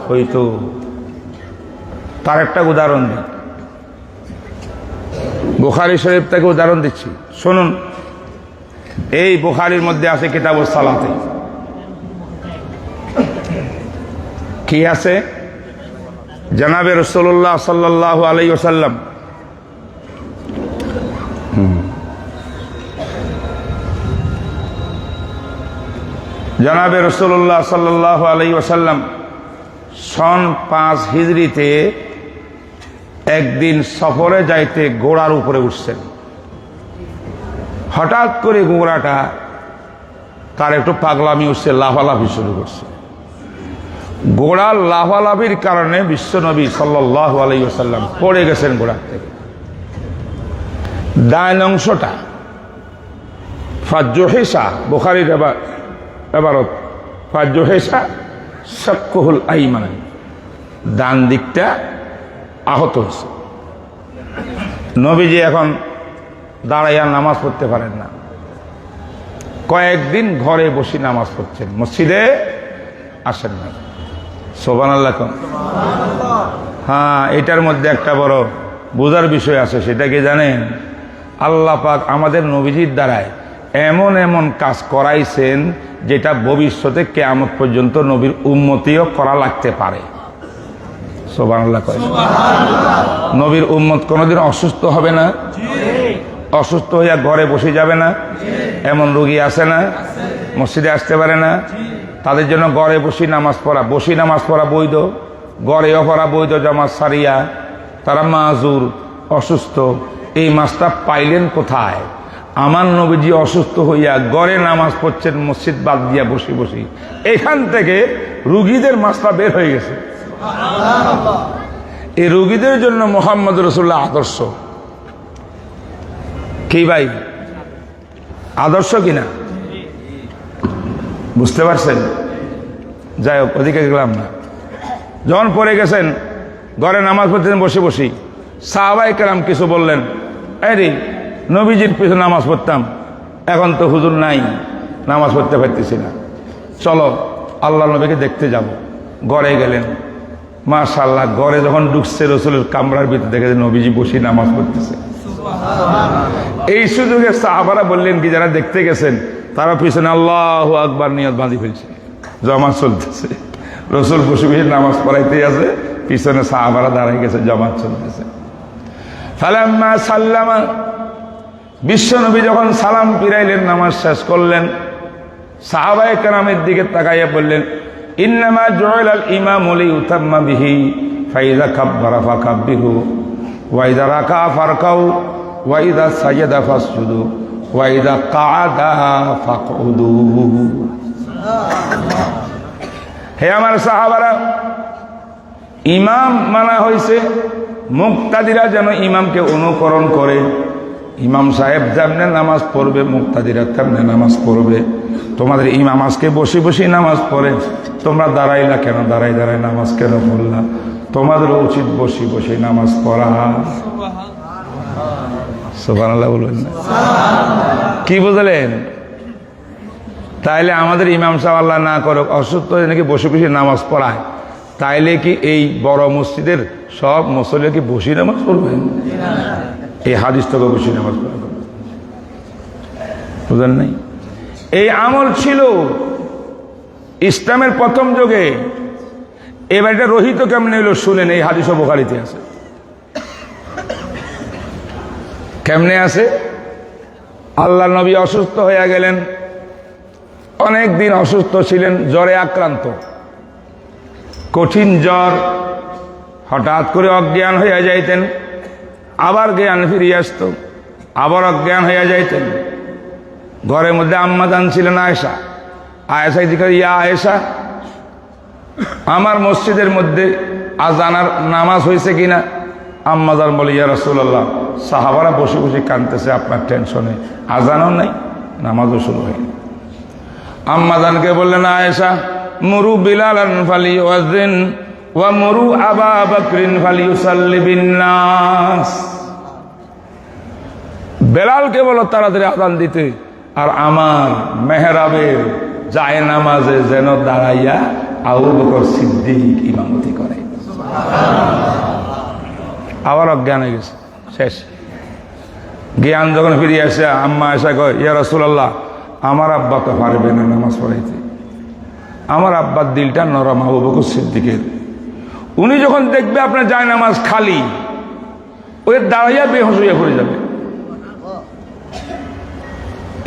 হইতো। তার একটা উদাহরণ দিই, বুখারী শরীফ থেকে উদাহরণ দিচ্ছি, শুনুন। এই বুখারীর মধ্যে আছে কিতাবুস সালাতে, কি আছে? জনাবে রাসূলুল্লাহ সাল্লাল্লাহু আলাইহি ওয়াসাল্লাম জনাবে রাসূলুল্লাহ সাল্লাল্লাহু আলাইহি ওয়াসাল্লাম সন 5 হিজরিতে একদিন সফরে যাইতে ঘোড়ার উপরে উঠছেন। হঠাৎ করে ঘোড়াটা তার একটু পাগলামি উঠছে, লাফালাফি শুরু করছে। ঘোড়ার লাফালাফির কারণে বিশ্বনবী সাল্লাল্লাহু আলাইহি ওয়াসাল্লাম পড়ে গেছেন ঘোড়ার থেকে। ডান অংশটা ফাজুহিসা, বুখারীর এবারত ফাজুহিসা শাক্কুহুল আইমান, ডান দিকটা আহত হয়েছে। নবীজি এখন দাঁড়াইয়া নামাজ পড়তে পারেন না, কয়েকদিন ঘরে বসে নামাজ পড়ছেন, মসজিদে আসেন না। সুবহানাল্লাহ। হ্যাঁ, এটার মধ্যে একটা বড় বোঝার বিষয় আছে, সেটা কি জানেন? আল্লাহ পাক আমাদের নবীজির দ্বারায় এমন এমন কাজ করাইছেন যেটা ভবিষ্যতে কিয়ামত পর্যন্ত নবীর উম্মতিও করা লাগতে পারে। সুবহানাল্লাহ। নবীর উম্মত কোনোদিন অসুস্থ হবে না, অসুস্থ হইয়া ঘরে বসে যাবে না, এমন রোগী আছে না, মসজিদে আসতে পারে না, তাদের জন্য ঘরে বসে নামাজ পড়া বৈধ, ঘরেও পড়া বৈধ, জামাত সারিয়া। তারা মাজুর, অসুস্থ। এই মাসটা পাইলেন কোথায়? আমার নবীজি অসুস্থ হইয়া ঘরে নামাজ পড়ছেন, মসজিদ বাদ দিয়া বসে বসে। এখান থেকে রুগীদের মাসটা বের হয়ে গেছে। এই রুগীদের জন্য মুহাম্মদ রাসূলুল্লাহ আদর্শ। কি ভাই, আদর্শ কিনা? বুঝতে পারছেন? যাই হোক, ওদিকে গেলাম না। যখন পড়ে গেছেন, ঘরে নামাজ পড়তেন বসে বসে, সাহাবায়ে কেরাম কিছু বললেন, আরে নবীজির পিছনে নামাজ পড়তাম, এখন তো হুজুর নাই, নামাজ পড়তে পারতেছি না, চলো আল্লাহ নবীকে দেখতে যাব। ঘরে গেলেন, মাশাআল্লাহ, ঘরে যখন ঢুকছে রাসূলের কামরার ভিতরে দেখে নবীজি বসে নামাজ পড়তেছে। এই সুযোগে সাহাবারা বললেন কি, যারা দেখতে গেছেন তারা পিছনে আল্লাহু আকবার নিয়ত বাঁধি ফেলছে, জামাত চলতেছে। রাসূল বসে বসে নামাজ পড়াইতে আছে, পিছনে সাহাবারা দাঁড়াই গেছে, জামাত চলতেছে। ফালাম্মা সাল্লামা, বিশ্বনবী যখন সালাম ফিরাইলেন, নামাজ শেষ করলেন, সাহাবায়ে কেরামের দিকে তাকাইয়া বললেন, ইন্নামা জুইলাল ইমামু লিইউতাম্মা বিহি ফাইযা কাব্বারা ফাকাব্বিরু ওয়া ইযা রাকা ফারকাউ ওয়াইদা সাইয়্যিদা ফাসজুদু ওয়াইদা কাআদা ফাকউদু। হে আমার সাহাবারা, ইমাম মানা হয়েছে মুক্তাদিরা যেন ইমামকে অনুকরণ করে। ইমাম সাহেব যেমনে নামাজ পড়বে মুক্তাদিরা তেমনে নামাজ পড়বে। তোমাদের ইমাম আজকে বসে বসে নামাজ পড়ে, তোমরা দাঁড়াইলা কেন? দাঁড়াই দাঁড়াই নামাজ কেন পড়লা? তোমাদেরও উচিত বসে বসে নামাজ পড়া। সুবহানাল্লাহ বলবেন না? কি বুঝলেন? তাইলে আমাদের ইমাম সাহেব আল্লাহ না করুক অসুস্থ নাকি বসে বসে নামাজ পড়ায়, তাইলে কি এই বড় মসজিদের সব মুসল্লি কি বসে নামাজ পড়বেন? এই হাদিস থেকে বসে নামাজ পড়া বুঝলেন নাই? এই আমল ছিল ইসলামের প্রথম যুগে। এবার এটা রহিত কেমনে হইল শুনেন, এই হাদিস বুখারীতে আছে। কেমনে আছে? আল্লাহ নবী অসুস্থ হয়ে গেলেন, অনেক দিন অসুস্থ ছিলেন, জ্বরে আক্রান্ত, কঠিন জ্বর। হঠাৎ করে অজ্ঞান হয়ে যাইতেন, আবার জ্ঞান ফিরিয়ে আসত, আবার অজ্ঞান হয়ে যাইতেন। ঘরের মধ্যে আম্মা জান ছিলেন আয়েশা। আয়েশা জিজ্ঞাসা, ইয়া আয়েশা, আমার মসজিদের মধ্যে আজানার নামাজ হয়েছে কিনা? আম্মা জান বলে, ইয়া রাসূলুল্লাহ, সাহাবারা বসে বসে কাঁদতেছে আপনার টেনশনে, আজানও নাই নামাজও শুরু হয়নি। আম্মা জানকে বললেন, আয়েশা, মুরু বিলালান ফালিউযাযিন ওয়া মুরু আবা বকরিন ফালিউসাল্লি বিন-নাস। বেলালকে বলো তাড়াতাড়ি আযান দিতে, আর আমার মেহরাবের জায়নামাজে যেন দাঁড়াইয়া আবু বকর সিদ্দিক ইমামতি করে। আবার অজ্ঞান হয়ে গেছে, শেষ। জ্ঞান যখন ফিরিয়ে আসে, আম্মা আয়েশা কয়, ইয়া রাসূলুল্লাহ, আমার আব্বা তো পারবে না নামাজ পড়াইতে, আমার আব্বার দিলটা নরম আবু বকর সিদ্দিকের। উনি যখন দেখবে আপনার জায়নামাজ খালি, ওই দাঁড়াইয়া বেহুশ হইয়া পড়ে যাবে।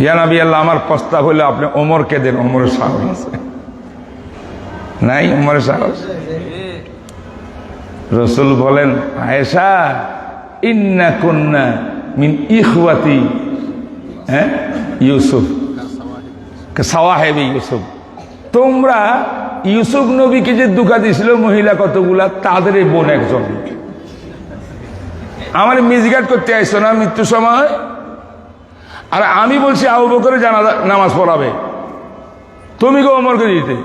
ইয়া নবী আল্লাহ, আমার প্রস্তাব হইলে আপনি ওমরকে দেন, ওমরের সাহস আছে নাই? ওমরের সাহস? রাসূল বলেন, আয়েশা, ইন্না কুন্না মিন ইখওয়াতি ইউসুফ সাওয়াহিবি ইউসুফ। তোমরা ইউসুফ নবীকে যে দুঃখা দিয়েছিল মহিলা কতগুলা, তাদের এই বোন একজন। আমার মিজগাট করতে আইসো না মৃত্যুর সময়, আর আমি বলছি আবু বকরের জানাজা নামাজ পড়াবে, তুমি গো ওমরকে দিতে,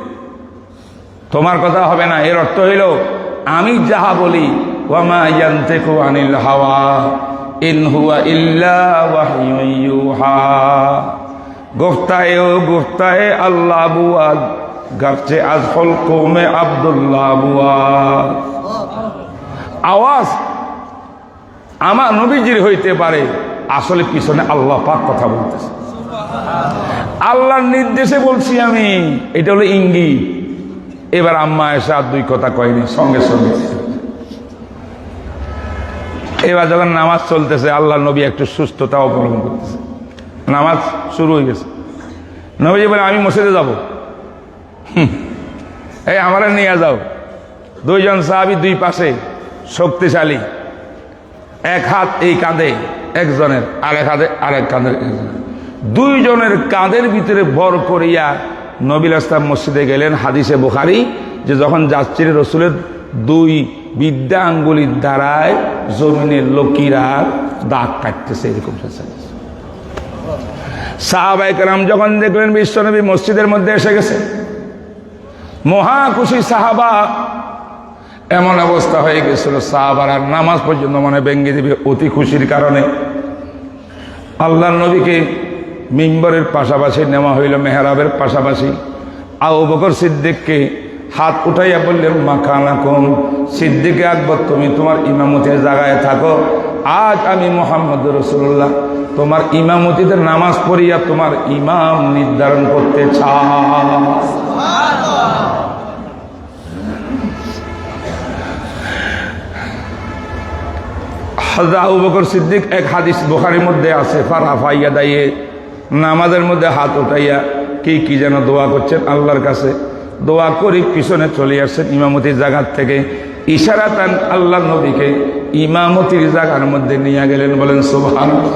তোমার কথা হবে না। এর অর্থ হইল আমি যাহা বলি, ওয়ামা ইয়ানতিকু আনিল হাওয়া ইন হুয়া ইল্লা ওয়াহয়ুন ইউহা। গুফতায়ে ও গুফতায়ে আল্লাহ বুয়াদ, গাছে আজ হল কৌমে আব্দুল্লাহ বুয়াদ। আওয়াজ আমার নবীজির হইতে পারে, আসলে পিছনে আল্লাহ পাক কথা বলতেছে, আল্লাহর নির্দেশে বলছি আমি, এটা হলো ইঙ্গিত। এবার আম্মা আয়েশা আর দুই কথা কয়নি, সঙ্গে সঙ্গে। এবার যখন নামাজ চলতেছে, আল্লাহ নবী একটু সুস্থতা অবলম্বন করতেছে, নামাজ শুরু হয়ে গেছে। নবীজি বলে, আমি মসজিদে যাব, এই আমারে নিয়ে যাও। দুইজন সাহাবী দুই পাশে, শক্তিশালী, এক হাত এই কাঁধে একজনের, আরেক হাতে আরেক কাঁধের একজনের, দুইজনের কাঁধের ভিতরে ভর করিয়া নবী ইসলাম মসজিদে গেলেন। হাদিসে বুখারী যে যখন যাচ্ছিলেন, রসুলের দুই বিদ্যা আঙ্গুলির দ্বারায় জমিনের লোকিরা দাগ কাটতেছে, এরকম সাহাবায়ে কেরাম যখন দেখলেন বিশ্বনবী মসজিদের মধ্যে এসে গেছে, মহা খুশি সাহাবা। এমন অবস্থা হয়ে গেছিল, সাহাবারা নামাজ পর্যন্ত মনে ভেঙে দিবে অতি খুশির কারণে। আল্লাহর নবীকে মিম্বরের পাশাপাশি নেওয়া হইল, মেহরাবের পাশাপাশি। আবু বকর সিদ্দিককে হাত উঠাইয়া বললেন, মাকানাকুম, সিদ্দিকে আকবর, তুমি তোমার ইমামতির জায়গায় থাকো। আজ আমি মুহাম্মদ রাসূলুল্লাহ তোমার ইমামতিতে নামাজ পড়িয়া তোমার ইমাম নির্ধারণ করতে চাই। হযরত আবু বকর সিদ্দিক, এক হাদিস বুখারীর মধ্যে আছে, ফারাফাইয়া দাইয়ে, নামাজের মধ্যে হাত উঠাইয়া কি যেন দোয়া করছেন আল্লাহর কাছে। দোয়া করি পিছনে চলে আসছেন ইমামতির জায়গার থেকে। ইশারাতান আল্লাহ নবীকে ইমামতির জায়গার মধ্যে নিয়ে গেলেন, বলেন সুবহানাল্লাহ।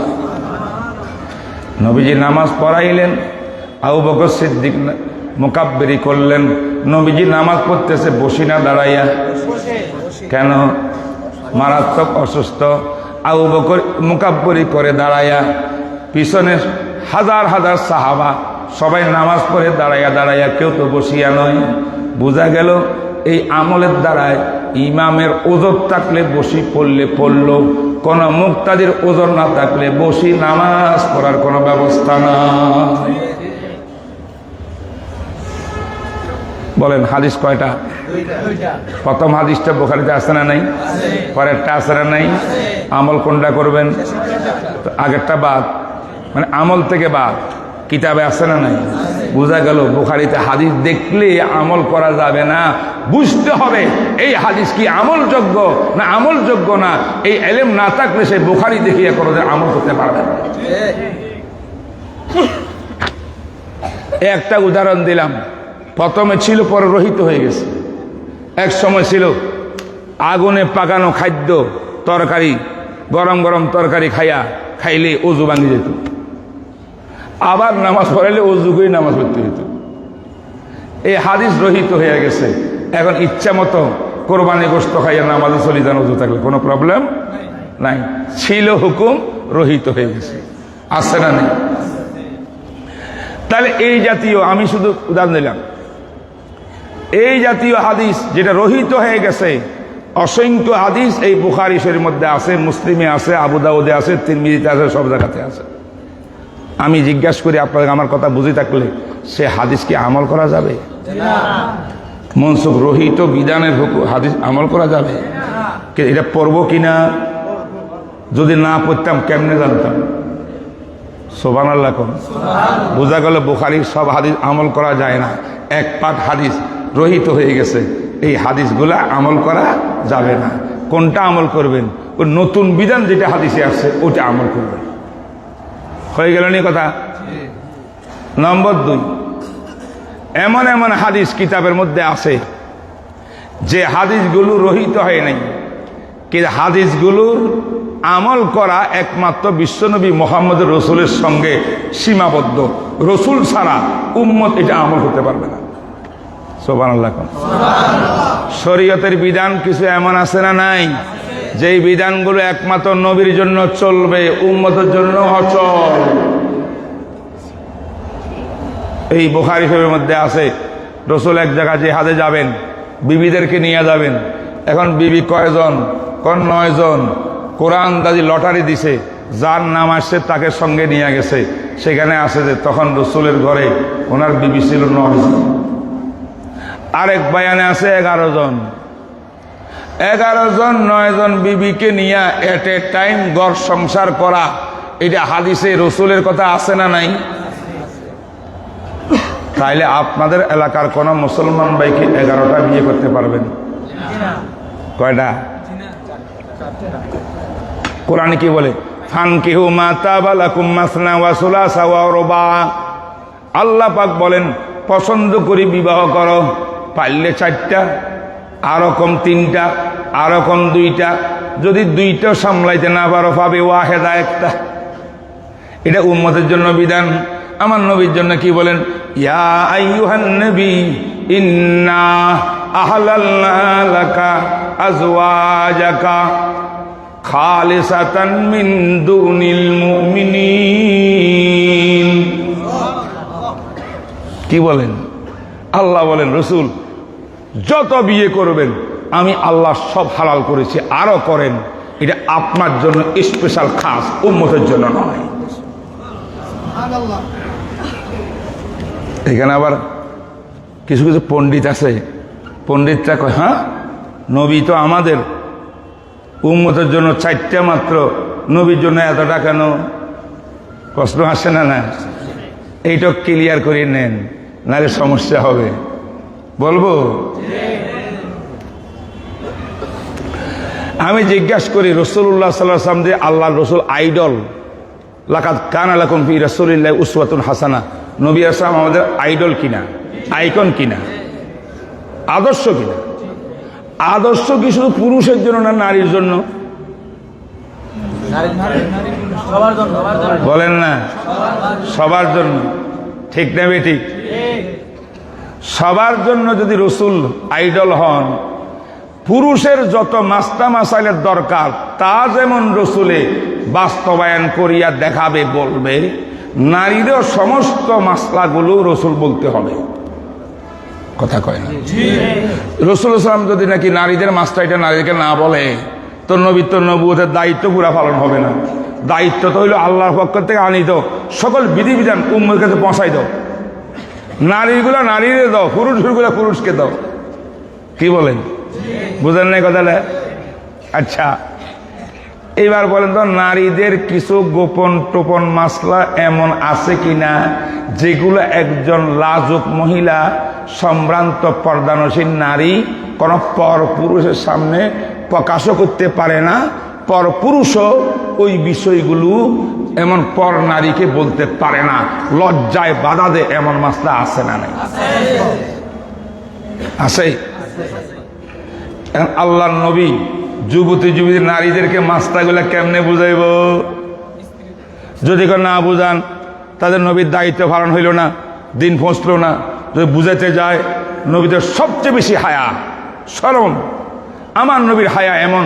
নবীজি নামাজ পড়াইলেন, আবু বকর সিদ্দিক মুকাব্বিরি করলেন। নবীজি নামাজ পড়তেছে বসি না দাঁড়াইয়া? কেন? মারাত্মক অসুস্থ। আবু বকর মুকাব্বিরি করে দাঁড়াইয়া, পিছনে হাজার হাজার সাহাবা সবাই নামাজ পড়ে দাঁড়াইয়া দাঁড়াইয়া, কেউ তো বসিয়া নয়। বোঝা গেল এই আমলের দ্বারায় ইমামের ওজর থাকলে বসি পড়লে পড়ল, কোন মুক্তাদির ওজর না থাকলে বসি নামাজ পড়ার কোনো ব্যবস্থা নাই। বলেন হাদিস কয়টা? প্রথম হাদিসটা বুখারীতে আছে না নাই? পরেরটা আছে না নাই? আমল কোনটা করবেন? আগেরটা বাদ, মানে আমল থেকে বাদ। কিতাবে আছে না নাই? বোঝা গেল বুখারীতে হাদিস দেখলে আমল করা যাবে না, বুঝতে হবে এই হাদিস কি আমলযোগ্য না আমলযোগ্য না। এই ইলম না থাকলে সে বুখারী দেখিয়ে কোনোদিন আমল করতে পারবে না। একটা উদাহরণ দিলাম, প্রথমে ছিল পরে রহিত হয়ে গেছে। এক সময় ছিল আগুনে পাকানো খাদ্য তরকারি, গরম গরম তরকারি খাইলে ওযু ভাঙে যেত, আবার নামাজ পড়াইলে ওযু করে নামাজ পড়তে হইত। এই হাদিস রহিত হয়ে গেছে। এখন ইচ্ছা মতো কোরবানি গোশত খাইয়া নামাজে চলে যান ওযু থাকলে কোনো প্রবলেম নাই। ছিল হুকুম, রহিত হয়ে গেছে। আসছে না নেই? তাহলে এই জাতীয়, আমি শুধু উদাহরণ দিলাম, এই জাতীয় হাদিস যেটা রহিত হয়ে গেছে, অসংখ্য হাদিস এই বুখারী শরীফের মধ্যে আছে, মুসলিমে আছে, আবু দাউদে আছে, তিরমিজিতে আছে, সব জায়গাতে আছে। আমি জিজ্ঞাসা করি আপনাদের, আমার কথা বুঝে থাকলে সে হাদিস কি আমল করা যাবে? মনসুখ রহিত বিধানের হাদিস আমল করা যাবে? এটা পড়বো কিনা? যদি না পড়তাম কেমনে জানতাম? সুবহানাল্লাহ কোন? বোঝা গেল বুখারীর সব হাদিস আমল করা যায় না। এক পাঠ হাদিস রহিত হয়ে গেছে, এই হাদিসগুলা আমল করা যাবে না। কোনটা আমল করবেন? ওই নতুন বিধান যেটা হাদিসে আসছে ওটা আমল করবেন। হয়ে গেল নি কথা? নম্বর 2, এমন এমন হাদিস কিতাবের মধ্যে আছে যে হাদিসগুলো রহিত হয় নাই, কিন্তু হাদিসগুলোর আমল করা একমাত্র বিশ্বনবী মুহাম্মদ রসুলের সঙ্গে সীমাবদ্ধ। রসুল ছাড়া উম্মত এটা আমল করতে পারবে না। সুবহানাল্লাহ। শরীয়তের বিধান কিছু এমন আছে না নাই, যেই বিধানগুলো একমাত্র নবীর জন্য চলবে, উম্মতের জন্য অচল। এই বুখারী শরীফের মধ্যে আছে, রসুল এক জায়গায় জিহাদে যাবেন, বিবিদেরকে নিয়ে যাবেন। এখন বিবি কয়জন? কোন 9 জন। কোরআন দাদি লটারি দিছে, যার নাম আসছে তাকে সঙ্গে নিয়ে গেছে। সেখানে আসে যে তখন রসুলের ঘরে ওনার বিবি ছিল 9 জন। আরেক বয়ানে আছে 11 জন। 11 জন 9 জন বিবিকে নিয়ে এট এ টাইম ঘর সংসার করা, এটা হাদিসে রসুলের কথা আছে না নাই? তাইলে আপনাদের এলাকার কোন মুসলমান ভাইকে 11টা বিয়ে করতে পারবেন? কয়টা? কোরআন কি বলে? ফানকিহু মা তাবা লাকুম মাসনা ওয়া সুলাসা ওয়া রুবা। আল্লাহ পাক বলেন পছন্দ করে বিবাহ করো, পারলে 4টা, আরো কম 3টা, আরো কম 2টা। যদি 2টা সামলাইতে না পারো পাবে ওয়াহেদা, একটা। এটা উম্মতের জন্য বিধান। আমার নবীর জন্য কি বলেন? ইয়া আইয়ুহান নবী ইন্না আহলালনা লাকা আজওয়াজাকা খালিসাতান মিন দুনিল মুমিনিন। কি বলেন? আল্লাহ বলেন রসুল যত বিয়ে করবেন আমি আল্লাহ সব হালাল করেছি, আরো করেন। এটা আপনার জন্য স্পেশাল, খাস, উম্মতের জন্য নয়। এখানে আবার কিছু কিছু পণ্ডিত আছে, পণ্ডিতরা কয় হ্যাঁ নবী তো আমাদের, উম্মতের জন্য 4টা মাত্র, নবীর জন্য এতটা কেন? প্রশ্ন আসে না? না, এইটা ক্লিয়ার করে নেন, নাহলে সমস্যা হবে। বলবো? আমি জিজ্ঞাসা করি, রাসূলুল্লাহ সাল্লাল্লাহু আলাইহি ওয়াসাল্লাম যে আল্লাহর রসুল আইডল, লাকাদ কানা লাকুম ফি রাসূলিল্লাহি উসওয়াতুন হাসানা, নবী আসলাম আমাদের আইডল কিনা, আইকন কিনা, আদর্শ কিনা? আদর্শ কি শুধু পুরুষের জন্য না নারীর জন্য? বলেন না, সবার জন্য। ঠিক না বেঠিক? সবার জন্য যদি রসুল আইডল হন, পুরুষের যত মাস্তা মাসাইলের দরকার তা যেমন রসুলে বাস্তবায়ন করিয়া দেখাবে বলবে, নারীরও সমস্ত মাসলাগুলো রসুল বলতে হবে। কথা কয় না? রসুল ইসলাম যদি নাকি নারীদের মাসলা এটা নারীদেরকে না বলে, তো নবীর তো নবুয়তের দায়িত্ব পুরা পালন হবে না। দায়িত্ব তো হইল আল্লাহর পক্ষ থেকে আনিত সকল বিধিবিধান উম্মতের কাছে পৌঁছাই দাও। নারীগুলো নারীরে দাও, পুরুষগুলো পুরুষকে দাও। কি বলেন? বুঝেন নাই কথাটা? আচ্ছা, এবার বলেন তো, নারীদের কিছু গোপন টোপন মাসলা এমন আছে কিনা যেগুলো একজন লাজুক মহিলা, সম্ভ্রান্ত পর্দানসীন নারী কোন পর পুরুষের সামনে প্রকাশও করতে পারে না, পর পুরুষও ওই বিষয়গুলো এমন পর নারীকে বলতে পারে না, লজ্জায় বাধা দেয়, এমন মাসলা আছে না? নাই? আছে। আল্লাহর নবী যুবতী যুবতী নারীদেরকে মাসলাগুলা কেমনে বুঝাইব? যদি না বুঝান তাদের নবীর দায়িত্ব পালন হইল না, দিন পৌঁছল না। যদি বুঝাইতে যায়, নবীদের সবচেয়ে বেশি হায়া, শরম। আমার নবীর হায়া এমন,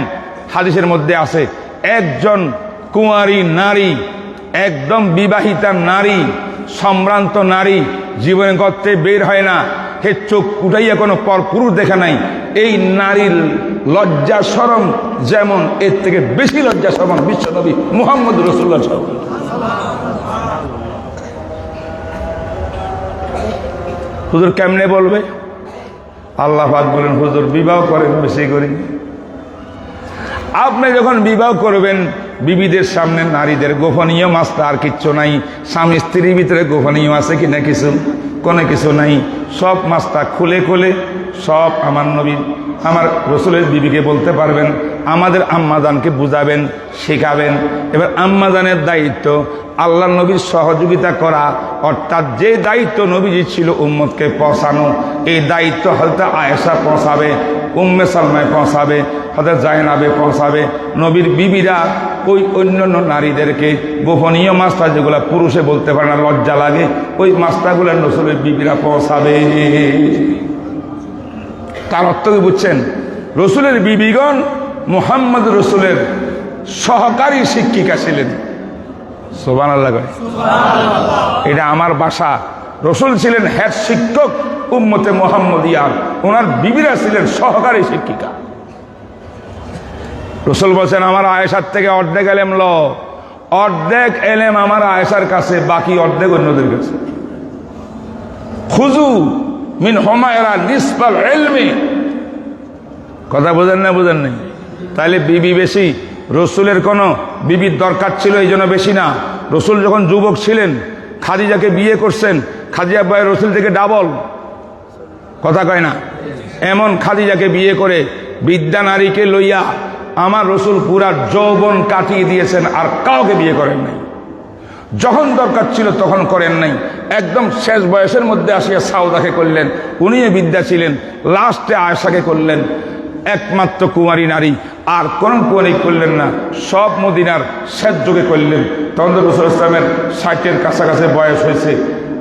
হাদিসের মধ্যে আছে, একজন কুঁয়ারী নারী, একদম বিবাহিতা নারী, সম্ভ্রান্ত নারী জীবনে করতে বের হয় না, হে চোখ উঠাইয়া কোনো পর পুরুষ দেখা নাই। এই নারীর লজ্জা শরম যেমন, এর থেকে বেশি লজ্জা শরম বিশ্বনবী মুহাম্মদ রাসূলুল্লাহ। হুজুর কেমনে বলবে? আল্লাহ পাক বলেন, হুজুর বিবাহ করেন বেশি করে। আপনি যখন বিবাহ করবেন, বিবিদের সামনে নারীদের গোপনীয় মাসলা আর কিচ্ছু নাই। স্বামী স্ত্রীর ভিতরে গোপনীয় আছে কিনা কিছু? কোনো কিছু নাই। সব মাসলা খুলে খুলে সব আমার নবী, আমার রসুলের বিবিকে বলতে পারবেন, আমাদের আম্মাজানকে বুঝাবেন, শেখাবেন। এবার আম্মাজানের দায়িত্ব আল্লাহ নবীর সহযোগিতা করা, অর্থাৎ যে দায়িত্ব নবীজি ছিল উম্মতকে পৌঁছানো, এই দায়িত্ব হয়তো আয়েশা পৌঁছাবে, উম্মে সালমায় পৌঁছাবে, হয়তো জায়নাবে পৌঁছাবে। নবীর বিবিরা ওই অন্যান্য নারীদেরকে গোপনীয় মাসলা যেগুলো পুরুষে বলতে পারে না, লজ্জা লাগে, ওই মাসলাগুলো রসুলের বিবিরা পৌঁছাবে। তার অর্থ কি বুঝছেন? রসুলের বিবিগণ মুহাম্মদ রসুলের সহকারী শিক্ষিকা ছিলেন। সুবহানাল্লাহ। এটা আমার ভাষা। রসুল ছিলেন হেড শিক্ষক উম্মতে মুহাম্মদিয়ার, ওনার বিবিরা ছিলেন সহকারী শিক্ষিকা। রসুল বলছেন, আমার আয়েশার থেকে অর্ধেক এলেম ল, অর্ধেক এলেম আমার আয়েশার কাছে, বাকি অর্ধেক অন্যদের কাছে। খুজু মিন হুমায়রা নিসফাল ইলমি। কথা বুঝেন না? বুঝেন নাই? তাহলে বিবি বেশি, রসুলের কোনো বিবির দরকার ছিল এই জন্য বেশি না। রসুল যখন যুবক ছিলেন, খাদিজাকে বিয়ে করছেন, খাদিজা বয় রসুল থেকে ডাবল। কথা কয় না? এমন খাদিজাকে বিয়ে করে বিদ্যা নারীকে লইয়া আমার রসুল পুরা যৌবন কাটিয়ে দিয়েছেন, আর কাউকে বিয়ে করেন নাই। যখন দরকার ছিল তখন করেন নাই। একদম শেষ বয়সের মধ্যে আসিয়া সাউদাকে করলেন, উনিও বিদ্যা ছিলেন। লাস্টে আয়েশাকে করলেন, একমাত্র কুমারী নারী, আর কোন কুমারী করলেন না। সব মদিনার শেষ যুগে করলেন। তখন রসুল ইসলামের 60-এর কাছাকাছি বয়স হয়েছে,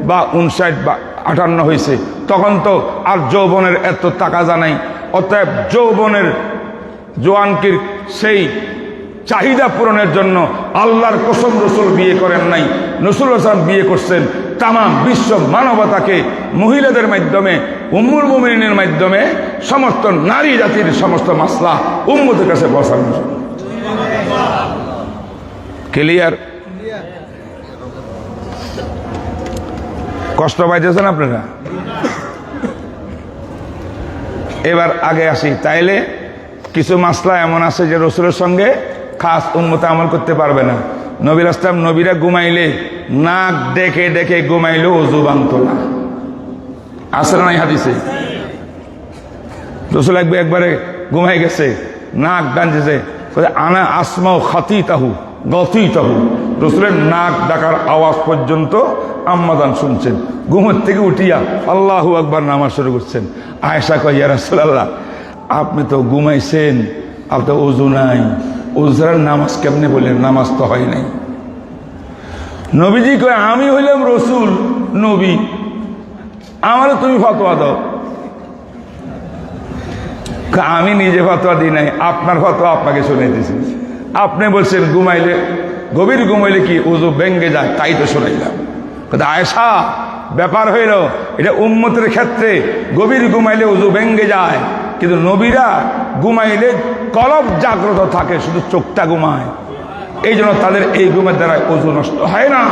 বা 59 বা 58 হয়েছে। তখন তো আর যৌবনের এত তাকাজা নাই। অতএব যৌবনের জোয়ানকির সেই চাহিদা পূরণের জন্য আল্লাহর কসম রসুল বিয়ে করেন নাই। রসুল ইসলাম বিয়ে করছেন তামাম বিশ্ব মানবতাকে মহিলাদের মাধ্যমে, উম্মুল মুমিনিনের মাধ্যমে সমস্ত নারী জাতির সমস্ত মাসলা উম্মতের কাছে পৌঁছানো। ক্লিয়ার? কষ্ট পাইতেছেন আপনারা? এবার আগে আসি। তাইলে কিছু মাসলা এমন আছে যে রসুলের সঙ্গে খাস উম্মতে আমল করতে পারবে না। নবী আসলাম নবীরা ঘুমাইলে নাক ডেকে ডেকে ঘুমাইলেও অজু ভাঙত না। আসলে নাই হাদিসে? রসুল একবারে ঘুমাই গেছে, নাক ডানছে, আনা আসমাও খাতি তাহু গতি তাহু। রসুলের নাক ডাকার আওয়াজ পর্যন্ত আম্মাদান শুনছেন। ঘুমের থেকে উঠিয়া আল্লাহু আকবার নামাজ শুরু করছেন। আয়েশা কয়, ইয়া রাসূলুল্লাহ, আপনি তো ঘুমাইছেন, আপনার তো ওযু নাই, ওযু ছাড়া নামাজ কেমনে বললেন? নামাজ তো হয় নাই। নবীজি কয়, আমি হইলাম রসুল নবী, আমারও তুমি ফতোয়া দাও। আমি নিজে ফতোয়া দিই নাই, আপনার ফতোয়া আপনাকে শুনাইতেছি। আপনি বলছেন ঘুমাইলে, গভীর ঘুমাইলে কি ওযু ভেঙ্গে যায়, তাই তো শোনাইলাম। আয়েশা, ব্যাপার হইল এটা উম্মতের ক্ষেত্রে গভীর ঘুমাইলে ওযু ভেঙ্গে যায়, কিন্তু নবীরা ঘুমাইলে কলব জাগ্রত থাকে, শুধু চোখটা ঘুমায়। এই জন্য তাদের এই ঘুমের দ্বারা ওযু নষ্ট হয় না।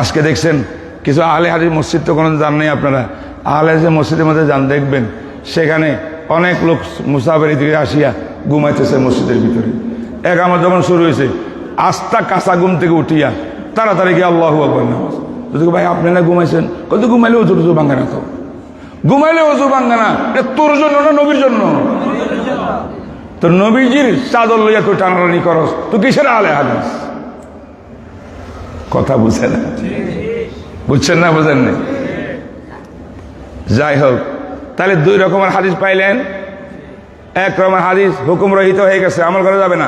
আজকে দেখছেন কিছু আহলে হাদিস মসজিদ তো কোনো জান নেই আপনারা, আহলে হাদিস মসজিদের মধ্যে যান, দেখবেন সেখানে অনেক লোক মুসাফির দিকে আসিয়া ঘুমাইতেছে মসজিদের ভিতরে। একামত যখন শুরু হয়েছে, আস্তা কাঁচা ঘুম থেকে উঠিয়া তাড়াতাড়ি গিয়ে আল্লাহু আকবার নামাজ। যদি ভাই আপনি না ঘুমাইছেন, কত ঘুমাইলে ওযু টুযু ভাঙে না, তো ঘুমাইলে ওযু ভাঙে না, এটা তোর জন্য না নবীর জন্য? তো নবীজির চাদর লইয়া তুই টানাটানি করস, তো কিসের আহলে হাদিস? কথা বুঝে না, বুঝছেন না, বুঝেন না? যাই হোক, তাহলে দুই রকমের হাদিস পাইলেন। এক রকমের হাদিস হুকুম রহিত হয়ে গেছে, আমল করা যাবে না।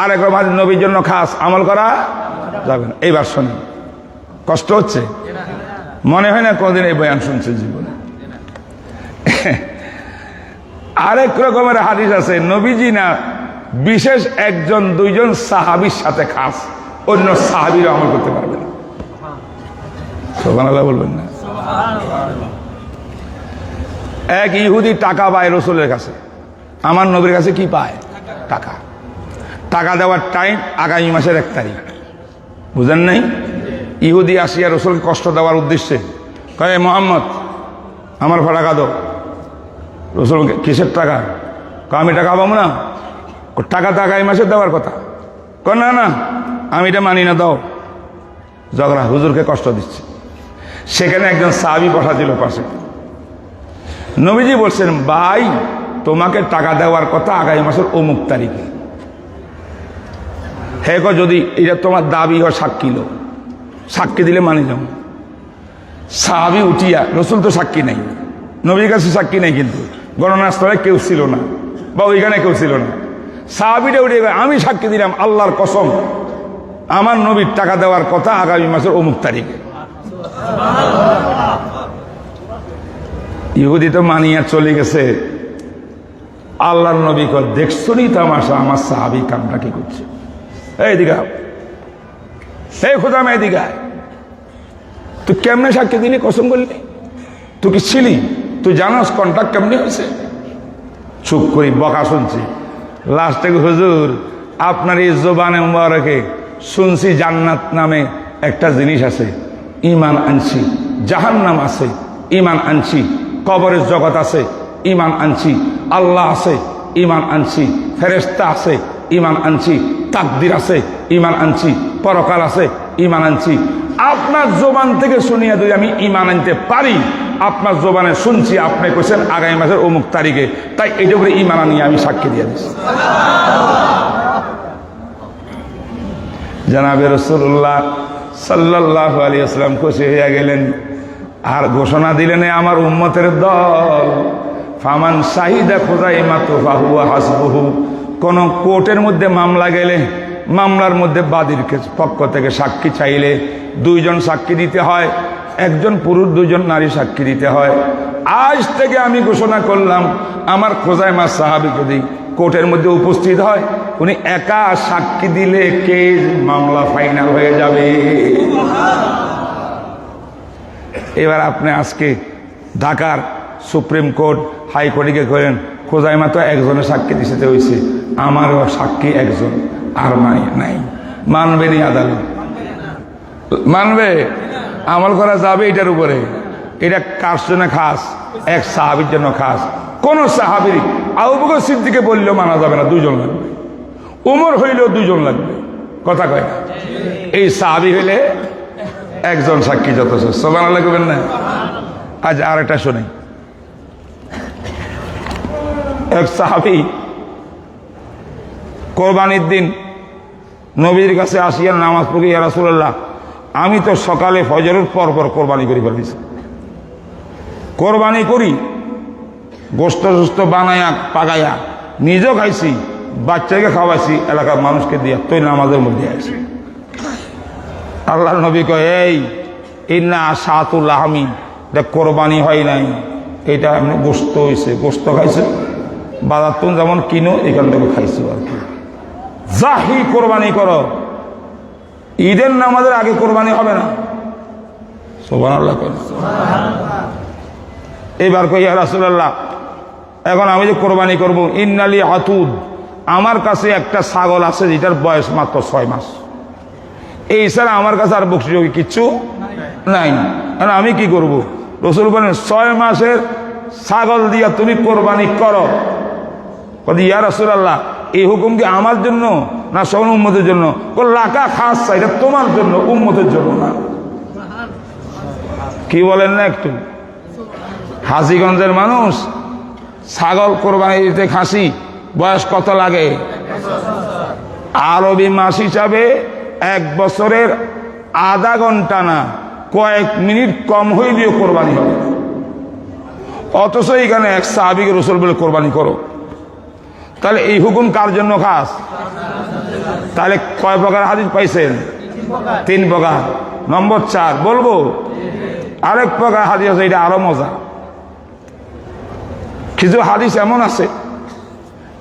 আর এক রকম হাদিস নবীর জন্য খাস, আমল করা যাবে না। এইবার শোনেন, কষ্ট হচ্ছে? মনে হয় না কোনদিন এই বয়ান শুনছে জীবনে। আরেক রকমের হাদিস আছে, নবীজি না বিশেষ একজন দুইজন সাহাবীর সাথে খাস, অন্য সাহাবীরা আমল করতে পারবে না। সুবহানাল্লাহ বলবেন না? এক ইহুদি টাকা পায় রসুলের কাছে, আমার নবীর কাছে কি পায়? টাকা। টাকা দেওয়ার টাইম আগামী মাসের 1 তারিখ, বুঝেন নাই? ইহুদি আসিয়া রসুলকে কষ্ট দেওয়ার উদ্দেশ্যে কয়, মোহাম্মদ আমার টাকা দাও। রসুল, কিসের টাকা? আমি টাকা পাবো না, টাকা তো আগামী মাসে দেওয়ার কথা। না না, আমি এটা মানি না, দাও। ঝগড়া, হুজুরকে কষ্ট দিচ্ছে। সেখানে একজন সাহাবী বসা ছিল পাশে। নবীজি বলছেন, ভাই তোমাকে টাকা দেওয়ার কথা আগামী মাসের অমুক তারিখে। হ্যাঁ, যদি এটা তোমার দাবি হয় সাক্ষী লো, সাক্ষী দিলে মানি যাও। সাহাবী উঠিয়া, রসুল তো সাক্ষী নাই, নবীর কাছে সাক্ষী নেই, কিন্তু গণনাস্থলে কেউ ছিল না বা ওইখানে কেউ ছিল না। সাহাবীটা উঠে গেল, আমি সাক্ষী দিলাম আল্লাহর কসম, আমার নবীর টাকা দেওয়ার কথা আগামী মাসের অমুক তারিখে। ইহুদি তো মানিয়া চলে গেছে। আল্লাহর নবী কল, দেখছো নি তামাশা, আমার সাহাবী কামটা কি করছে? এই দিঘা, এই খোদা মে দিঘা, তুই কেমনে সাক্ষী দিলি, কসম করলি? তুই কি ছিলি? তুই জানাস কন্ট্যাক্ট কেমনি হয়েছে? চুপ করি, বকা শুনছি। লাস্টে, হুজুর আপনার এই জবানে মুবারকে শুনছি জান্নাত নামে একটা জিনিস আছে, ঈমান আনছি। জাহান্নাম আছে, ঈমান আনছি। কবরের জগৎ আছে, ঈমান আনছি। আল্লাহ আছে, ঈমান আনছি। ফেরেশতা আছে, ঈমান আনছি। তাকদীর আছে, ঈমান আনছি। পরকাল আছে, ঈমান আনছি। আপনার জবান থেকে শুনিয়া যদি আমি ঈমান আনতে পারি, আপনার জবানে শুনছি আপনি কইছেন আগামী মাসের অমুক তারিখে, তাই এইটা করে ঈমান আনিয়ে আমি সাক্ষী দিয়ে দিচ্ছি। জনাবে রাসূলুল্লাহ সাল্লাল্লাহু আলাইহি ওয়াসাল্লাম খুশি হয়ে গেলেন আর ঘোষণা দিলেন, আমার উম্মতের দল, ফামান শাহিদা খুযাইমাতু ফাহুয়া হাসবুহু। কোন কোর্টের মধ্যে মামলা গেলে, মামলার মধ্যে বাদীর পক্ষ থেকে সাক্ষী চাইলে 2 জন সাক্ষী দিতে হয়, একজন পুরুষ 2 জন নারী সাক্ষী দিতে হয়। আজ থেকে আমি ঘোষণা করলাম, আমার খুযাইমা সাহাবী যদি কোর্টের মধ্যে উপস্থিত হয়, উনি একা সাক্ষী দিলে কেস মামলা ফাইনাল হয়ে যাবে। এবার আপনি আজকে ঢাকার সুপ্রিম কোর্ট, হাইকোর্টে গিয়ে করেন, খুযাইমা তো একজনের সাক্ষী দিতে হয়েছে, আমারও সাক্ষী একজন, আর নাই। মানবে নি আদালত? মানবে? আমল করা যাবে এটার উপরে? এটা কার জন্য খাস? এক সাহাবীর জন্য খাস। কোন সাহাবী আবু বকর সিদ্দিককে বললেও মানা যাবে না, 2 জন লাগবে। উমর হইলেও 2 জন লাগবে, কথা কয় না? এই সাহাবী হইলে একজন সাক্ষী যথেষ্ট। সুবহানাল্লাহ কইবেন না? আজ আর একটা শুনি। এক সাহাবী কোরবানির দিন নবীর কাছে আসিয়া নামাজ পড়ি, ইয়া রাসূলুল্লাহ আমি তো সকালে ফজরের পর কোরবানি করে ফেলেছি, কোরবানি করি, গোস্ত সুস্থ বানায়া পাকাইয়া নিজেও খাইছি, বাচ্চাকে খাওয়াইছি, এলাকার মানুষকে দিয়ে তুই নামাজের মধ্যে আছি। আল্লাহর নবী কয়, এই ইন্না সাতুল আহমি, এটা কোরবানি হয় নাই, এটা এমনি গোস্ত হয়েছে, গোস্ত খাইছে, বাজার তুমি যেমন কিনো এখান থেকে খাইছো আর কি। যাহি কোরবানি করো, ঈদের নামাজের আগে কোরবানি হবে না। সুবহানাল্লাহ কয় না? এবার কই ইয়া রাসূলুল্লাহ, এখন আমি যে কোরবানি করব, ইন্নালি আতুদ, আমার কাছে একটা ছাগল আছে যেটার বয়স মাত্র 6 মাস, এই ছাড়া আমার কাছে আর বকশিস কিচ্ছু নাই। এখন আমি কি করব? রাসূল বলেন 6 মাসের ছাগল দিয়া তুমি কোরবানি করো। ইয়া রাসূলুল্লাহ, এই হুকুম কি আমার জন্য না সব উম্মতের জন্য? লাকা খাস, এটা তোমার জন্য, উম্মতের জন্য না। কি বলেন না একটু? হাজীগঞ্জের মানুষ ছাগল কোরবানি দিতে খাসি বয়স কত লাগে? আরবি মাস হিসাবে 1 বছরের আধা ঘন্টা না, কয়েক মিনিট কম হইলেও কোরবানি হবে। অথচ এখানে এক সাহাবীকে রাসূল বলে কোরবানি করো। তাহলে এই হুকুম কার জন্য খাস? তাহলে কয় প্রকার হাদিস পাইছেন? 3 প্রকার। নম্বর 4 বলবো, আরেক প্রকার হাদিস আছে, এটা আরো মজা। কিছু হাদিস এমন আছে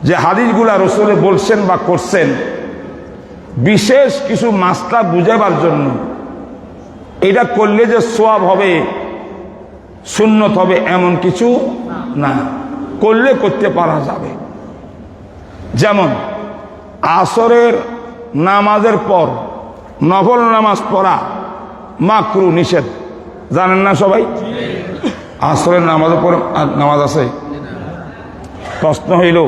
যে হাদিসগুলা রাসূল বলছেন বা করছেন বিশেষ কিছু মাসলা বুঝাবার জন্য। এটা করলে যে সওয়াব হবে, সুন্নত হবে এমন কিছু না, করলে করতে পারা যাবে। যেমন আসরের নামাজের পর নফল নামাজ পড়া মাকরু, নিষেধ, জানেন না সবাই? আসরের নামাজের পরে নামাজ আছে। প্রশ্ন হইল,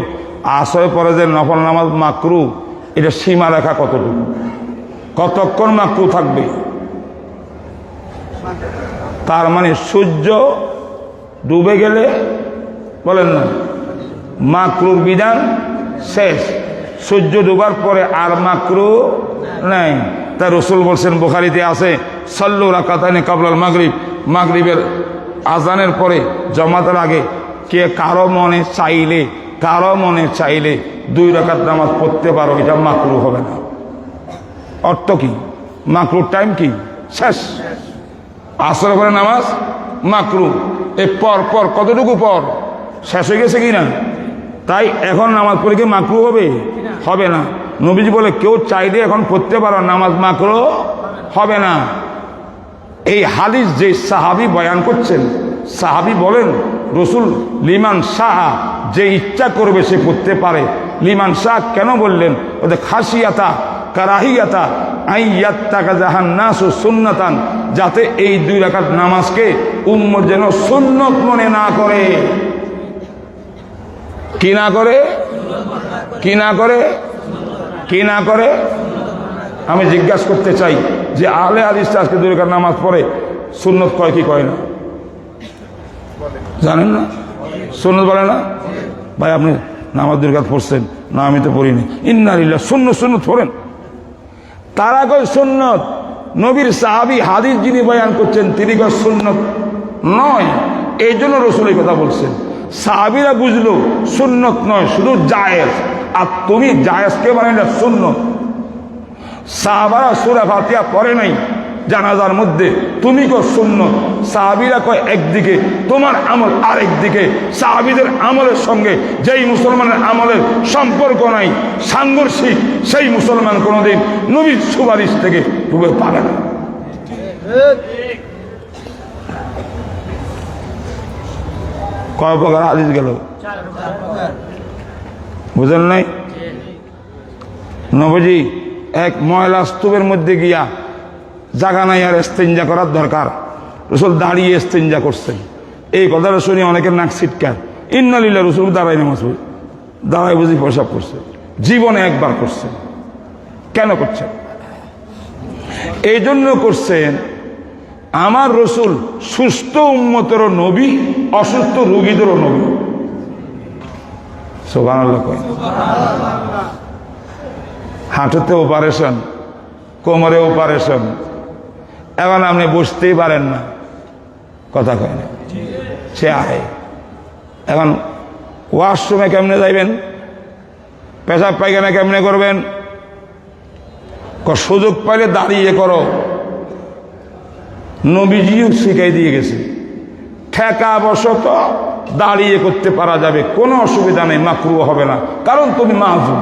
আসরের পরে যে নফল নামাজ মাকরু, এটা সীমা রেখা কতটুকু, কতক্ষণ মাকরু থাকবে? তার মানে সূর্য ডুবে গেলে বলেন না মাকরুর বিধান শেষ, সূর্য ডুবার পরে আর মাকরু নাই। তা রাসূল বলছেন, বুখারীতে আছে, সাল্লু রাকাতানি কাবলাল মাগরিব, মাগরিবের আজানের পরে জামাতের আগে কে কারো মনে চাইলে 2 রাকাত নামাজ পড়তে পারো, এটা মাকরু হবে না। অর্থ কি? মাকরুর টাইম কি? শেষ। আসরের পরে নামাজ মাকরু, এই পর কতটুকু পর শেষ হয়ে গেছে কিনা? তাই এখন নামাজ পড়ে কি মাকরু হবে? হবে না। নবীজি বলে, কেউ চাইলে এখন পড়তে পারো, নামাজ মাকরু হবে না। এই হাদিস যে সাহাবী বয়ান করছেন, সাহাবী বলেন, রাসূল লিমান শাহ, যে ইচ্ছা করবে সে পড়তে পারে। লিমান শাহ কেন বললেন? ওদের খাসিয়াতা কারাহিয়াতা আইয়াত্তাকা জাহান্নাসু সুন্নাতান, যাতে এই 2 রাকাত নামাজকে উম্মত যেন সুন্নত মনে না করে। কি না করে? আমি জিজ্ঞাসা করতে চাই যে আহলে হাদিস আজকে 2 রাকাত নামাজ পড়ে, সুন্নত কয় কি কয় না? জানেন না? সুন্নত বলে না? ভাই আপনি নামাজ 2 রাকাত পড়ছেন না? আমি তো পড়িনি। ইন্না লিল্লাহ, সুন্নত পড়েন। তারা কয় সুন্নত। নবীর সাহাবী হাদিস যিনি বয়ান করছেন তিনি কয় সুন্নত নয়, এই জন্য রাসূল এই কথা বলছেন। সাহাবীরা বুঝলো সুন্নত নয়, শুধু জায়েজ, আর তুমি জায়েজকে বানাইলে সুন্নত। সাহাবারা সূরা ফাতিহা পড়ে নাই জানাজার মধ্যে, তুমি কো সুন্নত। সাহাবীরা কয় একদিকে, তোমার আমল আরেক দিকে। সাহাবীদের আমলের সঙ্গে যেই মুসলমানের আমলের সম্পর্ক নাই, সাংঘর্ষিক, সেই মুসলমান কোনোদিন নবীর সুপারিশ থেকে ডুবে পাবে না। কয় প্রকার হাদিস গেল? বুঝেন নাই? নবীজি এক ময়লা স্তূপের মধ্যে গিয়া, জাগা নাই আর ইস্তেঞ্জা করার দরকার, রাসূল দাঁড়িয়ে ইস্তেঞ্জা করছেন। এই কথাটা শুনে অনেকের নাক ছিটকার। ইন্না লিল্লাহ, রাসূল দাঁড়ায় নামাজ পড়ে, দাঁড়ায় বুঝি প্রসাব করছে, জীবনে একবার করছেন। কেন করছেন? এই জন্য করছেন, আমার রাসূল সুস্থ উম্মতেরও নবী, অসুস্থ রোগীদেরও নবী। সুবহানাল্লাহ কয়। হাঁটুতে অপারেশন, কোমরে অপারেশন, এখন আপনি বুঝতেই পারেন না, কথা কয় না। সে আয়। এখন ওয়াশরুমে কেমনে যাইবেন, পেশাব পায়খানা কেমনে করবেন, সুযোগ পাইলে দাঁড়িয়ে করো। নবীজিও শিখাই দিয়ে গেছে, ঠেকা বসত দাঁড়িয়ে করতে পারা যাবে, কোনো অসুবিধা নেই, মাকরুহ হবে না, কারণ তুমি মাযুর।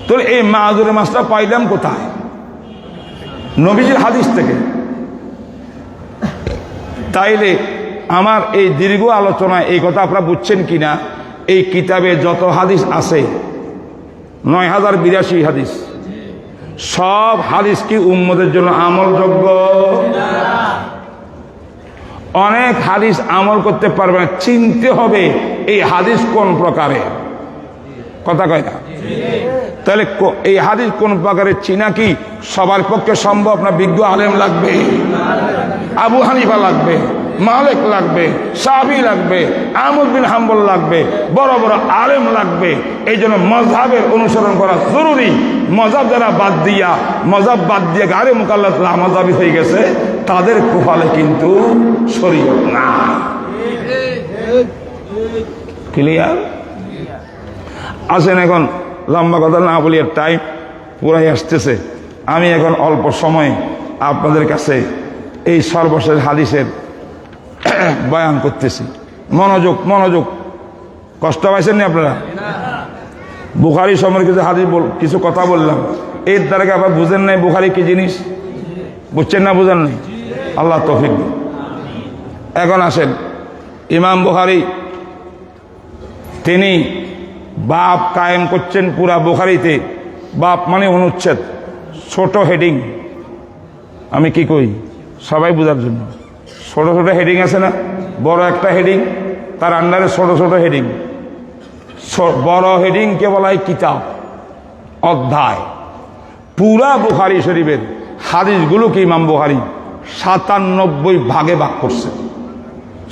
তো এই মাযুরের মাসটা পাইলাম কোথায়? নবীজির হাদিস থেকে। তাইলে আমার এই দীর্ঘ আলোচনায় এই কথা আপনারা বুঝছেন কিনা, এই কিতাবে যত হাদিস আছে 9082 হাদিস, সব হাদিস কি উম্মতের জন্য আমলযোগ্য? অনেক হাদিস আমল করতে পারবে না, চিনতে হবে এই হাদিস কোন প্রকারে, কথা কয় না? তাহলে এই হাদিস কোন প্রকারে চিনা কি সবার পক্ষে সম্ভব না? বিজ্ঞ আলেম লাগবে, আবু হানিফা লাগবে, মালিক লাগবে, শাফি লাগবে, আহমদ বিন হাম্বল লাগবে, বড় বড় আলেম লাগবে। এই জন্য মযহাবের অনুসরণ করা জরুরি। মযহাব যারা বাদ দিয়ে গারে মুকাল্লাফ লামাযাবি হয়ে গেছে, তাদের কপালে কিন্তু শরীয়ত না। ক্লিয়ার? আসেন এখন লম্বা কথা না বলি, আর টাইম পুরাই আসতেছে। আমি এখন অল্প সময় আপনাদের কাছে এই সর্বশেষ হাদিসের বয়ান করতেছি। মনোযোগ। কষ্ট পাইছেন না আপনারা? বুখারী সম্পর্কে কিছু হাদিস কিছু কথা বললাম, এর দ্বারা কি আবার বুঝেন নাই বুখারী কি জিনিস? বুঝছেন না, বুঝেন নাই? আল্লাহ তৌফিক দিন। এখন আসেন, ইমাম বুখারী তিনি বাপ কায়েম করছেন পুরা বুখারীতে। বাপ মানে অনুচ্ছেদ, ছোট হেডিং। আমি কি কই সবাই বোঝার জন্য, ছোট ছোট হেডিং আছে না? বড় একটা হেডিং, তার আন্ডারে ছোট ছোট হেডিং। বড় হেডিংকে বলা হয় কিতাব, অধ্যায়। পুরা বুখারী শরীফের হাদিসগুলোকে ইমাম বুখারী 97 ভাগে ভাগ করছে।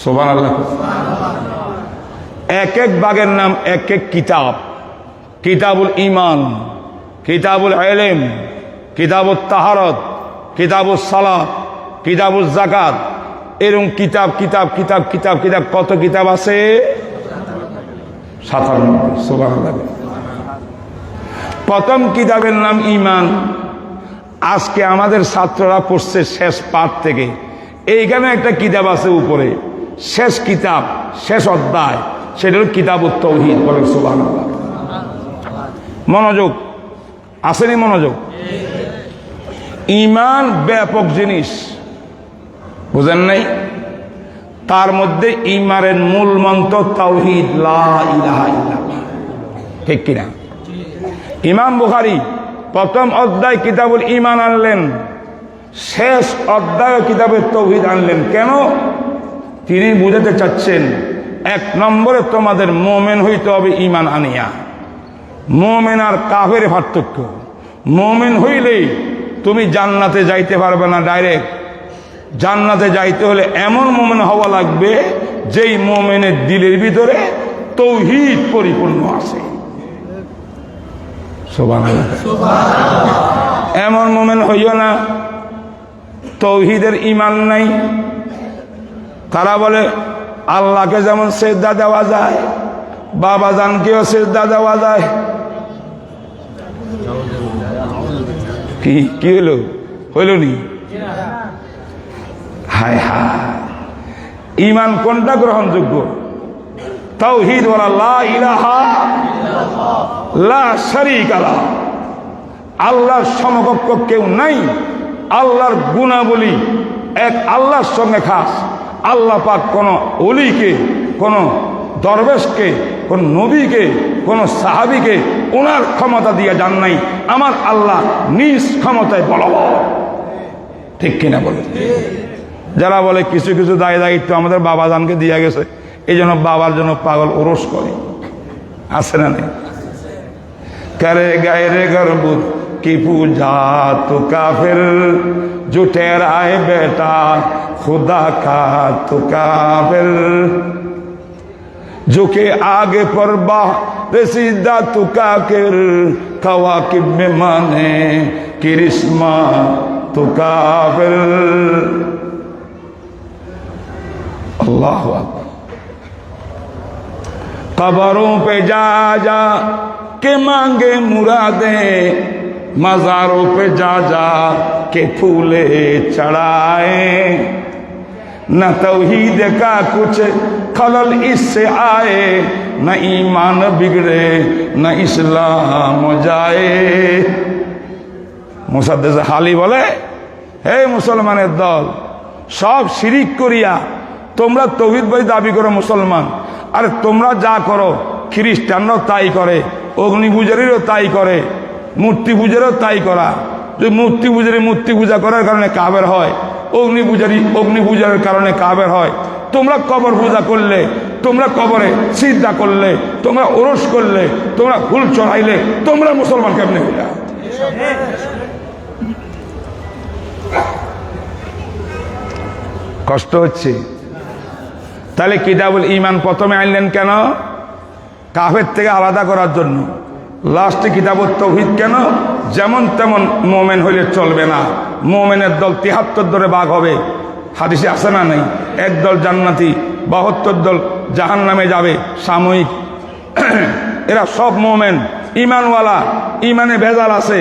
সুবহানাল্লাহ। এক এক ভাগের নাম এক এক কিতাব। কিতাবুল ঈমান, কিতাবুল ইলম, কিতাবুত তাহারত, কিতাবুস সালাত, কিতাবুজ যাকাত, এরকম কিতাব কত কিতাব আছে? 97। সুবহানাল্লাহ। প্রথম কিতাবের নাম ঈমান। আজকে আমাদের ছাত্ররা পড়ছে শেষ পাঠ থেকে। এইখানে একটা কিতাব আছে উপরে, শেষ কিতাব, শেষ অধ্যায়, সেটা হল কিতাবুত তাওহীদ। বলেন সুবহানাল্লাহ। মনোযোগ, আসেনি মনোযোগ? ঈমান ব্যাপক জিনিস, বুঝেন নাই? তার মধ্যে ঈমানের মূল মন্ত্র তাওহীদ, লা ইলাহা ইল্লাল্লাহ, ঠিক কিনা? ইমাম বুখারী প্রথম অধ্যায় কিতাবুল ঈমান আনলেন, শেষ অধ্যায় কিতাবের তাওহীদ আনলেন। কেন? তিনি বুঝাতে চাচ্ছেন, এক নম্বরে তোমাদের মুমিন হইতে হবে ঈমান আনিয়া। মুমিন আর কাফের পার্থক্য। মুমিন হইলেই তুমি জান্নাতে যাইতে পারবে না ডাইরেক্ট। জান্নাতে যাইতে হলে এমন মুমিন হওয়া লাগবে যেই মুমিনের দিলের ভিতরে তাওহীদ পরিপূর্ণ আছে। সুবহানাল্লাহ। এমন মুমিন হইও না তাওহীদের ঈমান নাই। তারা বলে আল্লাহকে যেমন সিজদা দেওয়া যায়, বাবা জানকেও সিজদা দেওয়া যায়। কি হইল নি? হায় হায়, ঈমান কোনটা গ্রহণযোগ্য? তাওহীদ ওয়ালা লা ইলাহা লা শারীকা লাহ, আল্লাহর সমকক্ষ কেউ নাই। আল্লাহর গুণাবলী এক আল্লাহর সঙ্গে খাস। আল্লাহ পাক কোন ওলিকে, কোন দরবেশকে, কোন নবীকে, কোন সাহাবীকে ওনার ক্ষমতা দিয়ে যান নাই। আমার আল্লাহ নিজ ক্ষমতায় বলবান, ঠিক কিনা বলে? যারা বলে কিছু কিছু দায় দায়িত্ব আমাদের বাবা জানকে দিয়া গেছে, এই জন্য বাবার জন্য পাগল ওরস করে, আছে না নেই? करे गैर गरबुत की पूजा तो काफिर, जो ठहराए बेटा खुदा का तो काफिर, जो के आगे पर बाह रसीदा तो काकिर, कवाकिब में माने किरिश्मा तो काफिर। अल्लाहु अकबर। कब्रों पे जा जा के मांगे मुरादे, मज़ारों पे जा जा के फूले चढ़ाए, न तौहीद का कुछ खलल इससे आए, न ईमान बिगड़े न इस्लाम जाए। मुसद्दिस हाली बोले, हे मुसलमाনের দল, সব শিরিক করিয়া তোমরা তৌহিদ বই দাবি করো মুসলমান, আর তোমরা যা করো খ্রিস্টানরাও তাই করে, অগ্নি পূজারীরও তাই করে, মূর্তি পূজারও তাই করা। যদি মূর্তি পূজারী মূর্তি পূজা করার কারণে কাবের হয়, অগ্নি পূজারী অগ্নি পূজার কারণে কাবের হয়, তোমরা কবর পূজা করলে, তোমরা কবরে সিজদা করলে, তোমরা ওরস করলে, তোমরা ফুল চড়াইলে, তোমরা মুসলমান কেমনে হইলা? কষ্ট হচ্ছে। তাহলে কিতাবুল ঈমান প্রথমে আনলেন কেন? কাফের থেকে আলাদা করার জন্য। লাস্টে কিতাবুত তাওহীদ কেন? যেমন তেমন মোমেন হইলে চলবে না। মোমেনের দল ৭৩ দলে ভাগ হবে, হাদিসে আছে না নেই? একদল জান্নাতি, ৭২ দল জাহান্নামে যাবে সাময়িক। এরা সব মোমেন, ইমানওয়ালা। ইমানে ভেজাল আছে,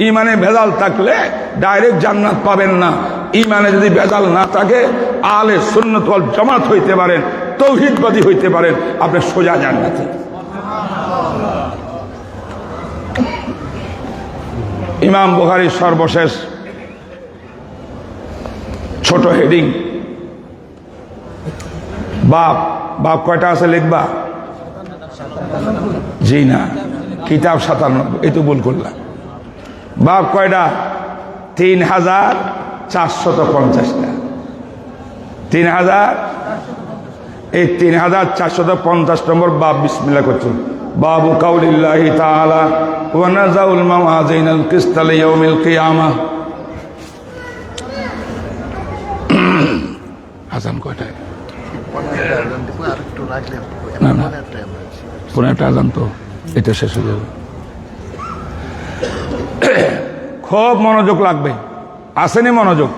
ইমানে ভেজাল থাকলে ডাইরেক্ট জান্নাত পাবেন না। ইমানে যদি ভেজাল না থাকে, আহলে সুন্নাত ওয়াল জামাত হইতে পারেন, তাওহীদবাদী হইতে পারেন, আপনি সোজা জান্নাতে। ইমাম বুখারীর সর্বশেষ ছোট হেডিং, বাপ। বাপ কয়টা আছে লিখবা? জি না, কিতাব ৯৭, এই তো ভুল করলাম। বাপ কয়টা? ৩,৪৫০টা। ৩,০০০, এই ৩,৪৫০ নম্বর বাপ। বিসমিল্লাহ করছেন। বাবু কাউলিল্লাহি তাআলা ওয়া নাযাউল মাওয়াজিনাল কিসতা লিয়াউমিল কিয়ামাহ। আজান কয়টায়? না না, পুরো একটা আজান তো, এটা শেষ হয়ে যাবে। খুব মনোযোগ লাগবে, আসেনি মনোযোগ?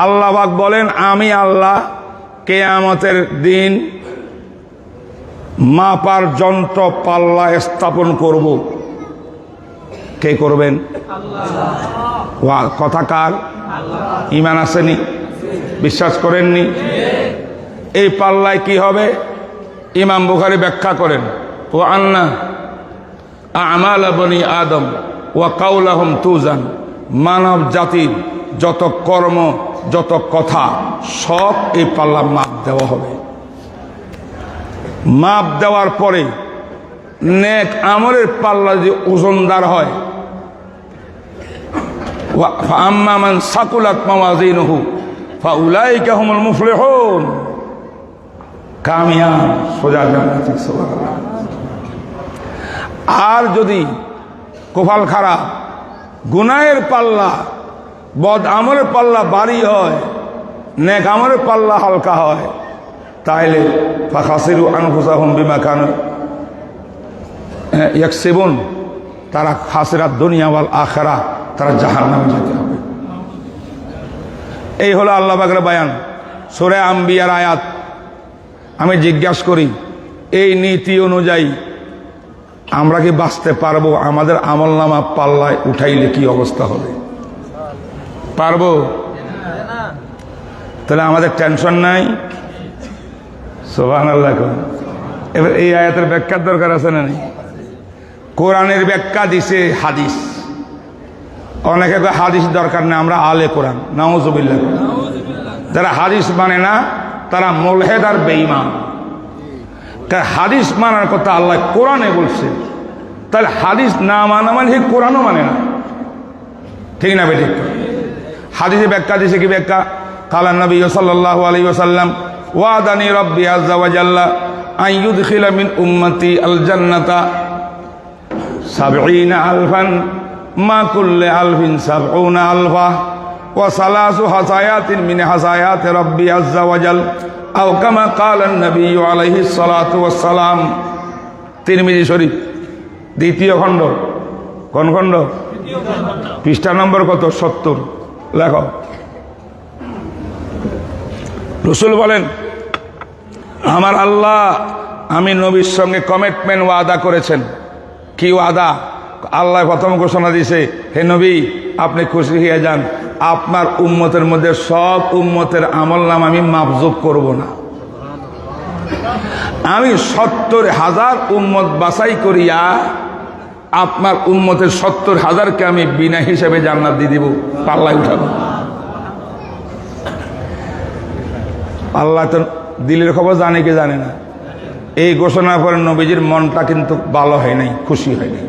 আল্লাহ পাক বলেন, আমি আল্লাহ কিয়ামতের দিন মাপার যন্ত্র পাল্লা স্থাপন করব। কে করবেন? আল্লাহ। কথা কার? ঈমান আসেনি? বিশ্বাস করেননি? এই পাল্লায় কি হবে? ইমাম বুখারী ব্যাখ্যা করেন, ও আন্না আমাল বনি আদম ওয়া কাউলাহুম তুজান। মানব জাতির যত কর্ম, যত কথা, সব এই পাল্লা মাপ দেওয়া হবে। মাপ দেওয়ার পরে নেক আমলের পাল্লা যদি ওজনদার হয়, আম্মা মান সাকুলাত মাওয়াজিনুহু ফাউলাইকা হুমুল মুফলিহুন। কামিয়াব, সোজা জান্নাতি। সুবহানাল্লাহ। আর যদি কপাল খারাপ, গুনাহের পাল্লা, বদ আমলের পাল্লা ভারী হয়, নেক আমলের পাল্লা হালকা হয়, তাইলে ফাখাসিরু আনফুসাহুম বিমা কানু ইয়াকসিবুন। তারা খাসিরাত দুনিয়া ওয়াল আখিরাহ, তারা জাহান্নামে যেতে হবে। এই হলো আল্লাহ পাকের বয়ান, সূরা আম্বিয়ার আয়াত। আমি জিজ্ঞাসা করি, এই নীতি অনুযায়ী আমরা কি বাঁচতে পারবো? আমাদের আমলনামা পাল্লায় উঠাইলে কি অবস্থা হবে? পারবো? তাহলে আমাদের টেনশন নাই। সুবহানাল্লাহ। এবার এই আয়াতের ব্যাখ্যার দরকার আছে না? নেই? কোরআনের ব্যাখ্যা দিছে হাদিস। অনেকে হাদিস দরকার নেই, আমরা আলে কোরআন। নাউজুবিল্লাহ। যারা হাদিস মানে না, তারা মুলহিদ আর বেঈমান। হাদিস মানার কথা আল্লাহ কোরআনে বলছে, তাহলে হাদিস না মানা মানে কোরআনও মানে না। ঠিক না বেঠিক? হাদিসে ব্যাখ্যা দিছে কি ব্যাখ্যা? কালা নবী সাল্লাল্লাহু আলাইহি ওয়াসাল্লাম ওয়াদানি রাব্বি আযজা ওয়া জাল্লা আন ইউদখিলা মিন উম্মতি আল জান্নাতা ৭০ আলফান মা কুল্লি আলফিন ৭০ আলফা ওয়া সালাসু হাসায়াতিন মিন হাসায়াতি রাব্বি আযজা ওয়া জাল আও কামা ক্বালা নবী আলাইহিস সালাতু ওয়াস সালাম। তিরমিজি শরীফ, দ্বিতীয় খণ্ড। কোন খণ্ড? পৃষ্ঠা নম্বর কত? ৭০। লেখো। রাসূল বলেন, আমার আল্লাহ আমি নবীর সঙ্গে কমিটমেন্ট ওয়াদা করেছেন। কি ওয়াদা? আল্লাহ প্রথম ঘোষণা দিয়েছে, হে নবী আপনি খুশি হয়ে যান, আপনার উম্মতের মধ্যে সব উম্মতের আমল নাম আমি মাপজুব করব না। আমি 70,000 উম্মত বাছাই করিয়া আপনার উম্মতের 70,000কে আমি বিনা হিসেবে জান্নাত দিয়ে দিব, পাল্লায় উঠাবো। আল্লাহ তো দিলের খবর জানে কি জানে না। এই ঘোষণার পরে নবীজির মনটা কিন্তু ভালো হয় নাই, খুশি হয় নাই।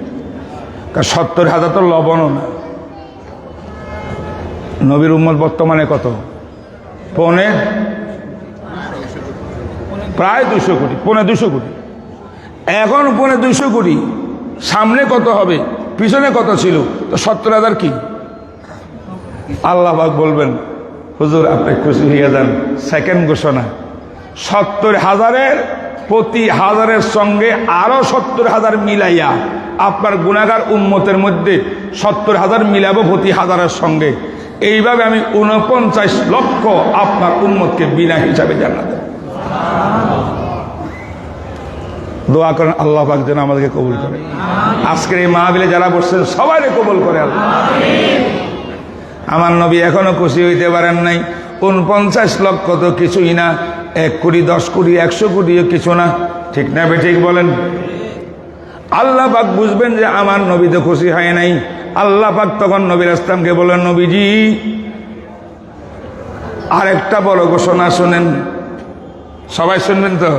কারণ 70,000 তো লবণও না। নবীর উম্মত বর্তমানে কত? প্রায় 200 কোটি, 250 কোটি। এখন 250 কোটি, সামনে কত হবে, পিছনে কত ছিল? তো 70,000 কি? আল্লাহ পাক বলবেন, হুজুর আপনি খুশি হয়ে যান। সেকেন্ড ঘোষণা, 70,000-এর প্রতি হাজারের সঙ্গে আরো 70,000 মিলাইয়া আপনার গুনাহগার উম্মতের মধ্যে 70,000 মিলাবো প্রতি হাজারের সঙ্গে। এইভাবে আমি 49 লক্ষ আপনার উম্মতকে বিনা হিসাবে জান্নাত দেব। দোয়া করেন আল্লাহ পাক যেন আমাদেরকে কবুল করে। আজকের এই মাহফিলে যারা বসছেন সবাইকে কবুল করে আল্লাহ। আমার নবী এখনো খুশি হইতে পারেন নাই। 49 লক্ষ তো কিছুই না, 1 কোটি 10 কোটি 100 কোটিও কিছু না, ঠিক না ঠিক বলেন? আল্লাহ পাক বুঝবেন যে আমার নবী তো খুশি হয় নাই। আল্লাহ পাক তখন নবী ইসলামকে বলেন, নবীজি আরেকটা বড় ঘোষণা শুনেন। সবাই শুনবেন তো?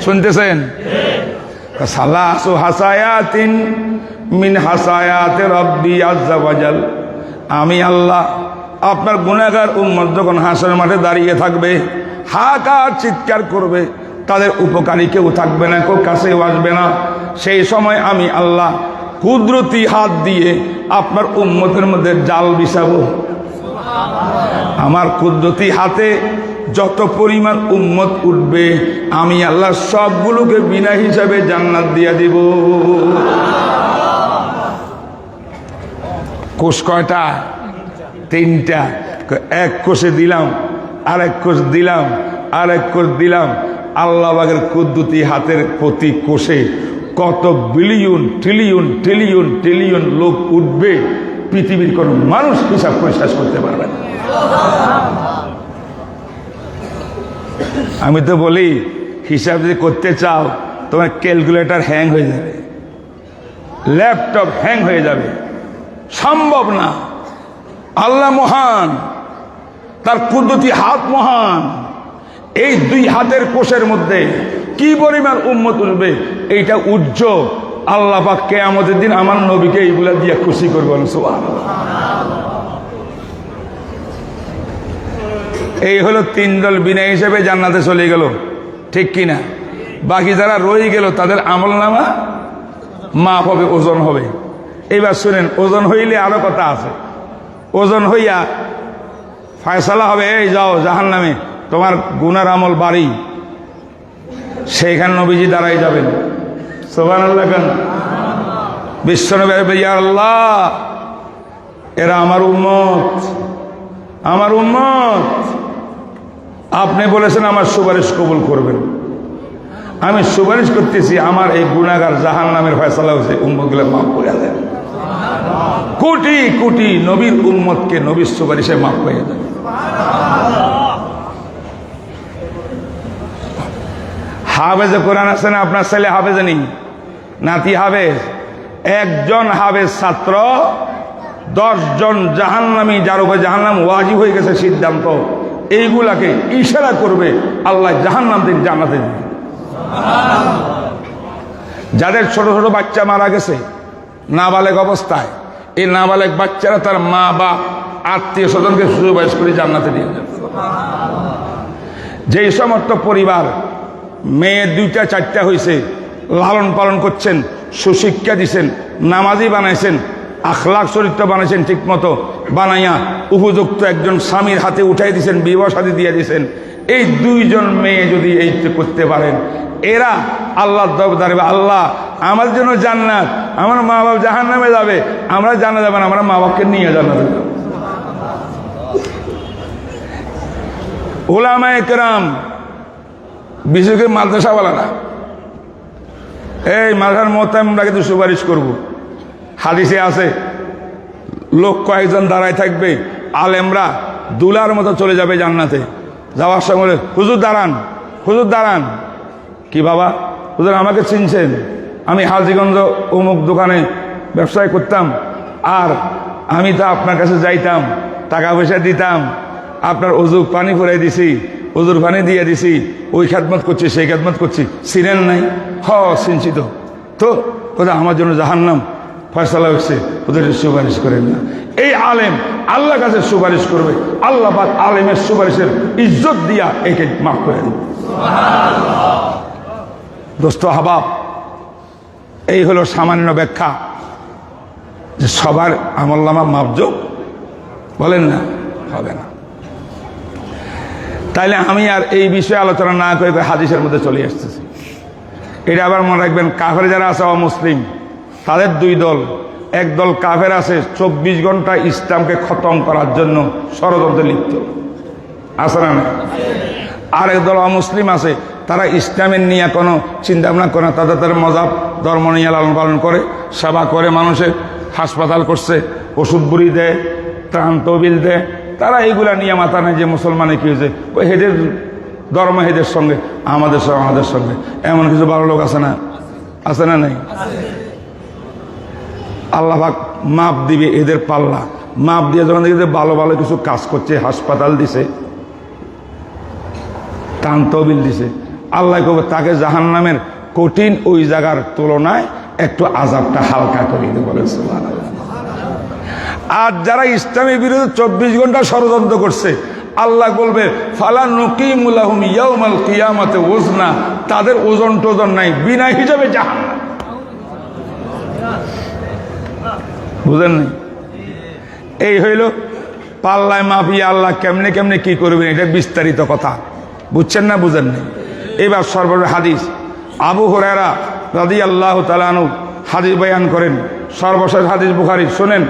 শুনতেছেন? সালাসু হাসায়াতিন মিন হাসায়াতি রাব্বি আযজা ওয়াজাল। আমি আল্লাহ আপনার গুনাহগার উম্মত যখন হাসরের মাঠে দাঁড়িয়ে থাকবে, হাহাকার চিৎকার করবে, তাদের উপকারী কেউ থাকবে না, কেউ কাছেও আসবে না। সেই সময় আমি আল্লাহ কুদরতি হাত দিয়ে আপনার উম্মতের মধ্যে জাল বিছাবো। আমার কুদরতি হাতে যত পরিমাণ উম্মত উঠবে আমি আল্লাহ সবগুলোকে বিনা হিসাবে জান্নাত দিয়া দিব। কোষ কয়টা? 3টা। 1 কোষে দিলাম, আরেক কোষ দিলাম, আরেক কোষ দিলাম। আল্লাহ পাকের কুদরতি হাতের প্রতি কোষে কত বিলিয়ন ট্রিলিয়ন ট্রিলিয়ন ট্রিলিয়ন লোক উঠবে, পৃথিবীর কোন মানুষ হিসাব করে শেষ করতে পারবে না। আমি তো বলি, হিসাব যদি করতে চাও তোমার ক্যালকুলেটর হ্যাং হয়ে যাবে, ল্যাপটপ হ্যাং হয়ে যাবে, সম্ভব না। আল্লাহ মহান, তার কুদরতি হাত মহান। এই 2 হাতের কোষের মধ্যে কি পরিমাণ উম্মত উঠবে এইটা উজ্জ্বল। আল্লাহ পাক কিয়ামতের দিন আমার নবীকে এইগুলা দিয়ে খুশি করবেন। সুবহানাল্লাহ। এই হলো 3 দল বিনা হিসেবে জান্নাতে চলে গেল, ঠিক কিনা? বাকি যারা রয়ে গেল তাদের আমলনামা মাপ হবে, ওজন হবে। এবার শুনেন, ওজন হইলে আরো কথা আছে। ওজন হইয়া ফয়সালা হবে, এই যাও জাহান্নামে, তোমার গুনার আমল বাড়ি। সেইখানে নবীজি দাঁড়াই যাবেন। সুবহানাল্লাহ। কেন? বিশ্বনবী, ইয়া আল্লাহ এরা আমার উম্মত, আমার উম্মত। আপনি বলেছেন আমার সুপারিশ কবুল করবেন, আমি সুপারিশ করতেছি আমার এই গুনাহগার জাহান্নামের ফয়সালা হয়েছে, উম্মতগুলো মাফ করে দেন। কোটি কোটি নবীর উম্মতকে নবীর সুপারিশে মাফ হয়ে দেন। হাফেজে কোরআন আছে না আপনার ছেলে? হাফেজে নেই, নাতি হাফেজ। 1জন হাফেজ ছাত্র 10 জন জাহান্নামী, যার উপরে জাহান্নাম ওয়াজিব হয়ে গেছে সিদ্ধান্ত, এইগুলাকে ইশারা করবে আল্লাহ জাহান্নাম থেকে জান্নাতে দিবে। যাদের ছোট ছোট বাচ্চা মারা গেছে নাবালেগ অবস্থায়, এই নাবালেগ বাচ্চারা তার মা বাপ আত্মীয় স্বজনকে সুপারিশ করে জান্নাতে দিয়ে যাবে। যেই সমস্ত পরিবার মেয়ে 2টা 4টা হয়েছে, লালন পালন করছেন, সুশিক্ষা দিছেন, নামাজি বানাইছেন, আখলাক চরিত্র বানাইছেন, ঠিক মতো বানাইয়া উপযুক্ত একজন স্বামীর হাতে উঠাই দিয়েছেন, বিবাহ শাদী দিয়ে দিয়েছেন, এই 2 জন মেয়ে যদি এইটা করতে পারেন, এরা আল্লাহর দরবারে, আল্লাহ আমার জন্য জান্নাত, আমার মা বাপ জাহান্নামে যাবে, আমরা জানা যাবে না, আমরা মা বাপকে নিয়ে জান্নাতে যাব। উলামায়ে কেরাম বিশেষ করে মাদ্রাসাওয়ালারা, এই মাদ্রাসার মতো আমরা কিন্তু সুপারিশ করব। হাদিসে আছে লোক কয়েকজন দাঁড়ায় থাকবে, আলেমরা দুলার মতো চলে যাবে জান্নাতে। যাওয়ার সময় হুজুর দাঁড়ান, হুজুর দাঁড়ান। কি বাবা? হুজুর আমাকে চিনছেন? আমি হাজীগঞ্জ অমুক দোকানে ব্যবসায় করতাম, আর আমি তো আপনার কাছে যাইতাম, টাকা পয়সা দিতাম, আপনার অজু পানি ফুরাই দিছি, অজুর পানি দিয়ে দিছি, ওই খেদমত করছি সেই খেদমত করছি, চিনেন নাই? চিনছি তো। তো কোথায় আমার জন্য জাহান্নাম ফয়সালা হচ্ছে, ওদের সুপারিশ করেন না। এই আলেম আল্লাহ কাছে সুপারিশ করবে, আল্লাহ পাক আলেমের সুপারিশের ইজ্জত দিয়া একে মাফ করে দিন। দোস্ত হাবাব, এই হলো সামান্য ব্যাখ্যা যে সবার আমলনামা মাপজোক বলেন না, হবে না। তাইলে আমি আর এই বিষয়ে আলোচনা না করে হাদিসের মধ্যে চলে আসতেছি। এটা আবার মনে রাখবেন, কাফের যারা আছে অমুসলিম, তাদের দুই দল। এক দল কাফের আছে 24 ঘন্টা ইসলামকে খতম করার জন্য ষড়যন্ত্রে লিপ্ত, আছে না? আরেক দল অমুসলিম আছে, তারা ইসলামের নিয়ে কোনো চিন্তা ভাবনা করে না, তাদের মজাব ধর্ম নিয়ে লালন পালন করে, সেবা করে, মানুষের হাসপাতাল করছে, ওষুধ বুড়ি দেয়, ত্রাণ তহবিল দেয়। তারা এইগুলা নিয়ে মাথা নেয় যে মুসলমানে কি হয়েছে, ওই হেদের ধর্ম হেদের সঙ্গে, আমাদের সঙ্গে। এমন কিছু ভালো লোক আছে না? আছে না? নেই? আল্লাহ পাক মাপ দিবে এদের পাল্লা। মাপ দিয়ে যখন দেখে ভালো ভালো কিছু কাজ করছে, হাসপাতাল দিছে, ত্রাণ তহবিল দিছে, আল্লাহ কবে তাকে জাহান্নামের কঠিন ওই জায়গার তুলনায় একটু আযাবটা হালকা করে দিতে বলে। আর যারা ইসলামের বিরুদ্ধে 24 ঘন্টা ষড়যন্ত্র করছে, আল্লাহ বলবে ফালা নুকিমু লাহুম ইয়াউমাল কিয়ামাতে ওজনা, তাদের ওজন টোজন নাই, বিনা হিসাবে জাহান্নাম। বুঝেন নাই? এই হইল পাল্লায় মাপিয়ে আল্লাহ কেমনে কেমনে কি করবেন, এটা বিস্তারিত কথা। বুঝছেন না? বুঝেন নাই? এবার সর্বশেষ হাদিস, আবু হুরায়রা রাদিয়াল্লাহু তাআলা আনহু হাদিস বয়ান করেন। সর্বশেষ হাদিস বুখারী, শুনেন।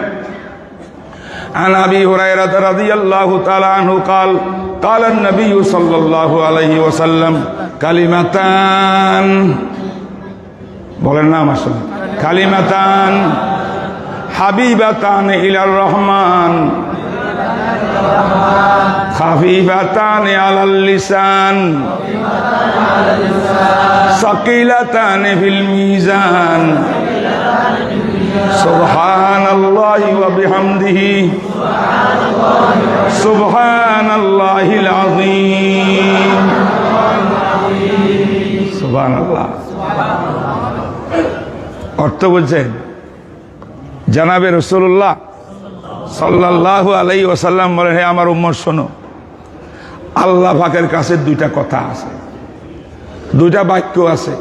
عن أبي هريرة رضي الله تعالى عنه قال قال النبي صلى الله عليه وسلم كلمتان বলেন না আমার সঙ্গে, কালিমাতান হাবিবাতান ইলার রহমান খাফিফাতান আলাল লিসান সাকিলাতান ফিল মিজান সুবহানাল্লাহি ওয়া বিহামদিহি সুবহানাল্লাহিল আযীম। সুবহানাল্লাহ। অর্থ বলছেন, জানাবে রাসূলুল্লাহ সাল্লাল্লাহু আলাইহি ওয়াসাল্লাম বলেন, হে আমার উম্মত শোনো, আল্লাহ পাকের কাছে দুইটা কথা আছে, দুইটা বাক্য আছে,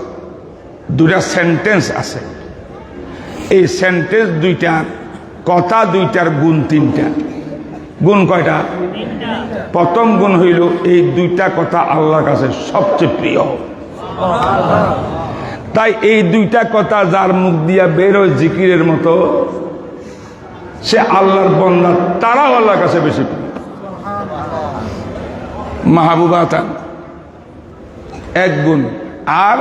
দুইটা সেন্টেন্স আছে। এই সেন্টেন্স দুইটার কথা দুইটার গুণ তিনটা। গুণ কয়টা? প্রথম গুণ হইল এই দুইটা কথা আল্লাহর কাছে সবচেয়ে প্রিয়। তাই এই দুইটা কথা যার মুখ দিয়া বেরোয় জিকিরের মতো, সে আল্লাহর বান্দা, তারাও আল্লাহর কাছে বেশি প্রিয়। মাহবুবাতান এক গুণ। আর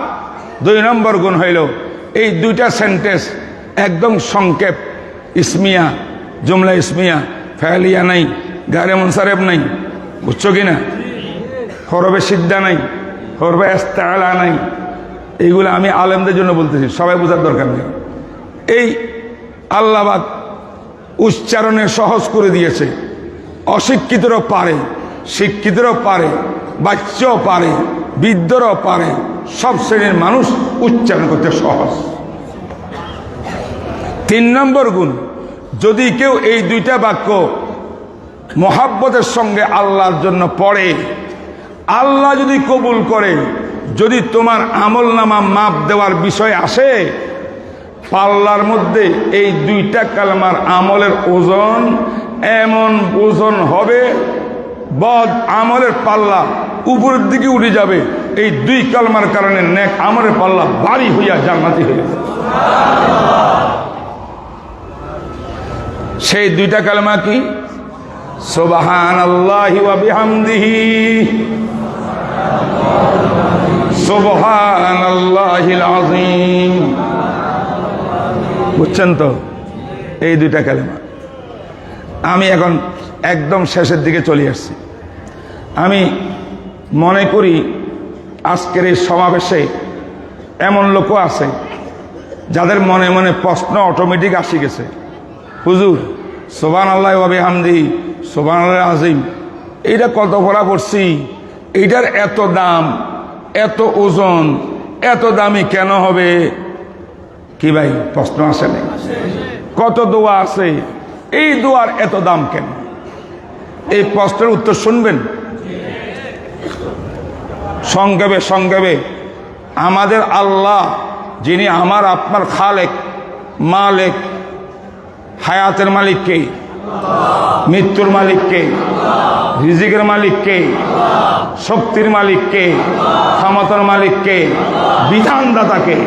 2 নম্বর গুণ হইল এই দুইটা সেন্টেন্স একদম সংক্ষেপ, ইসমিয়া, জুমলা ইসমিয়া, ফেলিয়া নাই, গায়রে মুনসারিফ নাই, বুঝছো কিনা? হরফে সিদ্ধা নাই, হরফে ইস্তিআলা নাই। এইগুলো আমি আলেমদের জন্য বলতেছি, সবাই বোঝার দরকার নেই। এই আল্লাহ পাক উচ্চারণে সহজ করে দিয়েছে, অশিক্ষিতরাও পারে, শিক্ষিতরাও পারে, বাচ্চাও পারে, বৃদ্ধরাও পারে, সব শ্রেণীর মানুষ উচ্চারণ করতে সহজ। 3 নম্বর গুণ, যদি কেউ এই দুইটা বাক্য মহাব্বতের সঙ্গে আল্লাহর জন্য পড়ে, আল্লাহ যদি কবুল করে, যদি তোমার আমল নামা মাপ দেওয়ার বিষয় আসে, পাল্লার মধ্যে এই দুইটা কালমার আমলের ওজন এমন ওজন হবে, বদ আমলের পাল্লা উপরের দিকে উঠে যাবে। এই 2 কালমার কারণে নেক আমলের পাল্লা ভারী হইয়া জান্নাতি হয়ে যাবে। সেই 2টা কালমা কি? সুবহানাল্লাহি ওয়া বিহামদিহি সুবহানাল্লাহিল আযীম। বুঝছেন তো এই দুইটা কালেমা। আমি এখন একদম শেষের দিকে চলে আসছি। আমি মনে করি আজকের এই সমাবেশে এমন লোকও আছে যাদের মনে মনে প্রশ্ন অটোমেটিক আসি গেছে, হুজুর সুবহানাল্লাহি ওয়া বিহামদিহি সুবহানাল্লাহিল আযীম এইটা কত পড়া পড়ছি, এইটার এত দাম, এত ওজন, এত দামি কেন হবে? কি ভাই প্রশ্ন আসে না? কত দোয়া আছে, এই দোয়ার এত দাম কেন? এই প্রশ্নের উত্তর শুনবেন সংক্ষেপে সংক্ষেপে। আমাদের আল্লাহ যিনি আমার আপনার খালেক, মালিক, হায়াতের মালিক কে? মৃত্যুর মালিক কে? রিজিকের মালিক কে? শক্তির মালিক কে? ক্ষমতার মালিক কে? বিধানদাতা কে?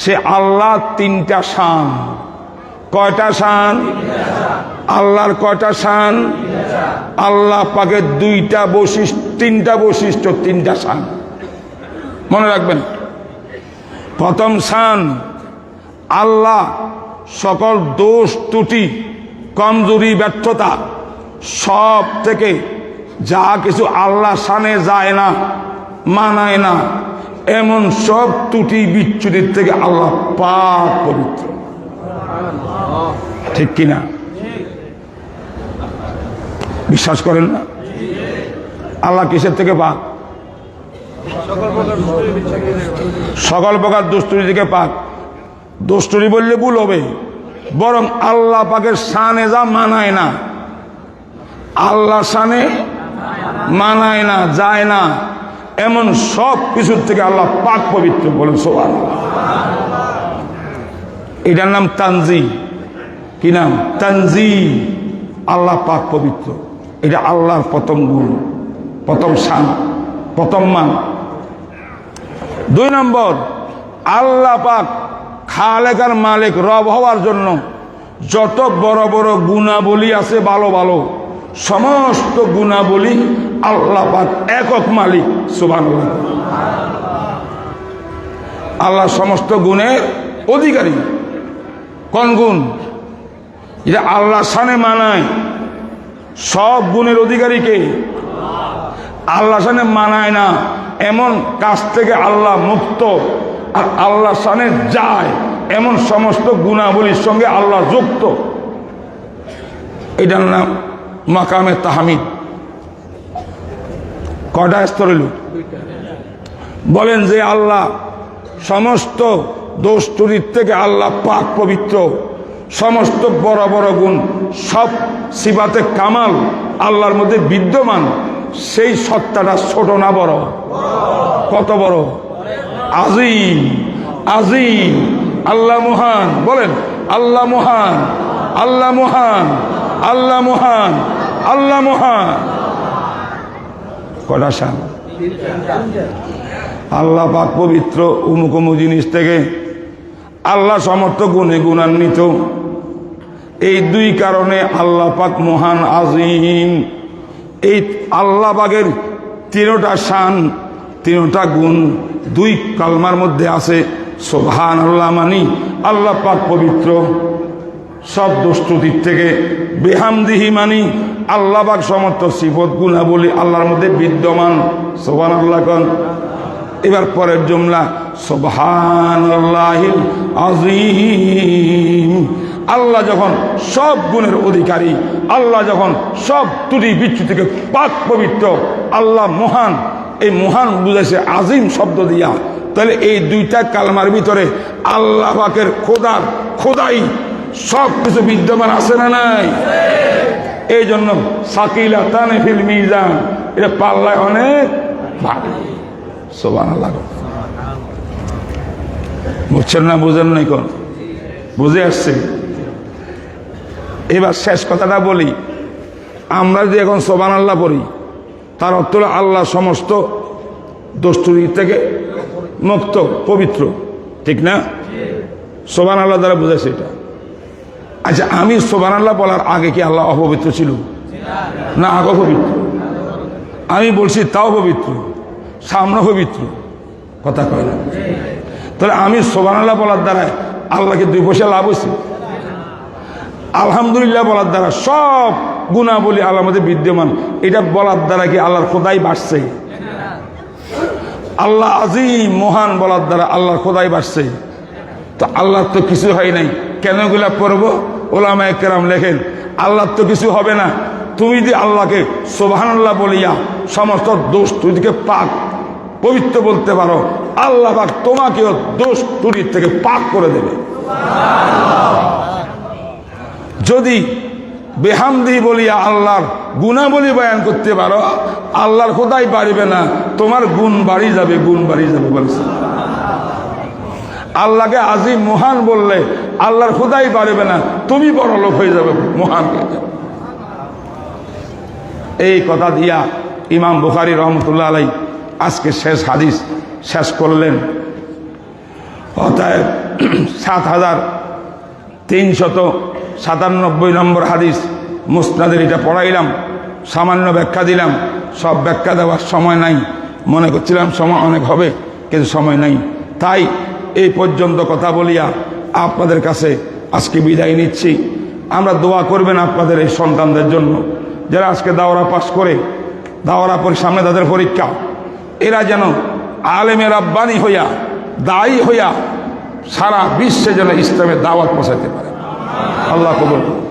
সে আল্লাহ তিনটা শান। কয়টা শান? আল্লাহর কয়টা শান? আল্লাহ পাকের দুইটা বৈশিষ্ট্য, তিনটা বৈশিষ্ট্য, তিনটা শান। মনে রাখবেন, প্রথম শান আল্লাহ সকল দোষ ত্রুটি কমজোরি ব্যর্থতা সব থেকে যা কিছু আল্লাহ শানে যায় না, মানায় না, এমন সব ত্রুটি বিচ্যুতির থেকে আল্লাহ পাক পবিত্র। ঠিক কিনা? বিশ্বাস করেন না? আল্লাহ কিসের থেকে পাক? সকল প্রকার দুষ্টুরি থেকে পাক। দুষ্টুরি বললে ভুল হবে, বরং আল্লাহ পাকের শানে যা মানায় না, আল্লাহ শানে মানায় না, যায় না, এমন সব কিছুর থেকে আল্লাহ পাক পবিত্র। বলেন সুবহানাল্লাহ। এটার নাম তানজি। কি নাম? তানজি। আল্লাহ পাক পবিত্র। এটা আল্লাহর প্রথম গুণ, প্রথম শান, প্রথম মান। দুই নম্বর, আল্লাহ পাক খালেক আর মালিক, রব হওয়ার জন্য যত বড় বড় গুণাবলী আছে, ভালো ভালো সমস্ত গুণাবলী আল্লাহ পাক একক মালিক। সুবহানাল্লাহ। আল্লাহ সমস্ত গুণের অধিকারী। কোন গুণ? এটা আল্লাহ শানে মানায়, সব গুণের অধিকারী কে? আল্লাহ শানে মানায় না এমন কাজ থেকে আল্লাহ মুক্ত, আর আল্লাহ শানে যায় এমন সমস্ত গুণাবলীর সঙ্গে আল্লাহ যুক্ত। এটার নাম মাকামে তাহমিদ। কয়টা স্তর হইল? বলেন যে আল্লাহ সমস্ত দোষ ত্রুটির থেকে আল্লাহ পাক পবিত্র, সমস্ত বড় বড় গুণ, সব সিফাতে কামাল আল্লাহর মধ্যে বিদ্যমান। সেই সত্তাটা ছোট না বড়? কত বড়? আজিম। আজিম। আল্লাহ মহান। বলেন আল্লাহ মহান, আল্লাহ মহান, আল্লাহ মহান, আল্লাহ মহান। কটা শান? আল্লাহ পাক পবিত্র অমুক অমুক জিনিস থেকে, আল্লাহ সমর্থ গুণে গুণান্বিত। এই দুই কারণে আল্লাহ পাক মহান, আজিম। এই আল্লাহ পাকের তিনটা শান, তিনটা গুণ দুই কালমার মধ্যে আছে। সুবহানাল্লাহ মানি আল্লাহ পাক পবিত্র সব দোষ ত্রুটির থেকে, বিহামদিহি মানি আল্লাহ পাক সমর্থ সিফত গুণাবলী আল্লাহর মধ্যে বিদ্যমান। সুবহানাল্লাহ কোন? এবার পরের জুমলা সুবহানাল্লাহিল আযীম। আল্লাহ যখন সব গুণের অধিকারী, আল্লাহ যখন সব ত্রুটি বিচ্যুতি থেকে পাক পবিত্র, আল্লাহ মহান। এই মহান বুঝাইছে আজিম শব্দ দিয়া। তাহলে এই দুইটা কালমার ভিতরে আল্লাহ পাকের খোদার খোদাই সব কিছু বিদ্যমান আছে না নাই? এই জন্য সাকিলাতান ফিল মিজান, এটা পাল্লায় অনেক ভারী। সুবহানাল্লাহ। বুঝছেন না? বুঝেন নাই? কোন বুঝে আসছে? এবার শেষ কথাটা বলি। আমরা যদি এখন সুবহানাল্লাহ পড়ি, তার অর্থ হলো আল্লাহ সমস্ত দোষ ত্রুটি থেকে মুক্ত, পবিত্র। ঠিক না? সুবহানাল্লাহ দ্বারা বুঝাইছে এটা। আচ্ছা, আমি সুবহানাল্লাহ বলার আগে কি আল্লাহ অপবিত্র ছিল? না, আগে পবিত্র। আমি বলছি তাও পবিত্র। সামনে পবিত্র, কথা কয় না? তাহলে আমি সুবহানাল্লাহ বলার দ্বারা আল্লাহকে 2 পয়সা লাভ হয়েছে? আলহামদুলিল্লাহ বলার দ্বারা সব গুণাবলী আল্লাহর মধ্যে বিদ্যমান, এটা বলার দ্বারা কি আল্লাহর খোদাই বাড়ছে? আল্লাহ আজিম মহান বলার দ্বারা আল্লাহর খোদাই বাড়ছে? তো আল্লাহর তো কিছু হয় নাই, কেন এগুলা পড়বো? ওলামায়ে কেরাম লেখেন আল্লাহর তো কিছু হবে না, তুমি যদি আল্লাহকে সুবহানাল্লাহ বলিয়া সমস্ত দোষ ত্রুটিকে পাক পবিত্র বলতে পারো, আল্লাহ পাক তোমাকেও দোষ ত্রুটির থেকে পাক করে দেবে। যদি বেহামদি বলিয়া আল্লাহর গুণাবলী বয়ান করতে পারো, আল্লাহর খোদাই বাড়িবে না, তোমার গুণ বাড়ি যাবে, গুণ বাড়ি যাবে বলছে। আল্লাহকে আজিম মহান বললে আল্লাহর খোদাই বাড়িবে না, তুমি বড় লোক হয়ে যাবে, মহান হয়ে যাবে। এই কথা দিয়া ইমাম বুখারী রহমতুল্লাহ আলাইহি আজকে শেষ হাদিস শেষ করলেন। অতএব 7397 নম্বর হাদিস মুসনাদের, এটা পড়াইলাম, সামান্য ব্যাখ্যা দিলাম, সব ব্যাখ্যা দেওয়ার সময় নাই, মনে করছিলাম সময় অনেক হবে কিন্তু সময় নাই, তাই এই পর্যন্ত কথা বলিয়া আপনাদের কাছে আজকে বিদায় নিচ্ছি। আমরা দোয়া করবেন আপনাদের এই সন্তানদের জন্য, যারা আজকে দাওরা পাস করে, দাওরা পর সামনে তাদের পরীক্ষা, এরা যেন আলেমে রাব্বানি হইয়া, দায়ী হইয়া সারা বিশ্বে যেন ইসলামের দাওয়াত পৌঁছাতে পারে। আল্লাহ কবুল করুন।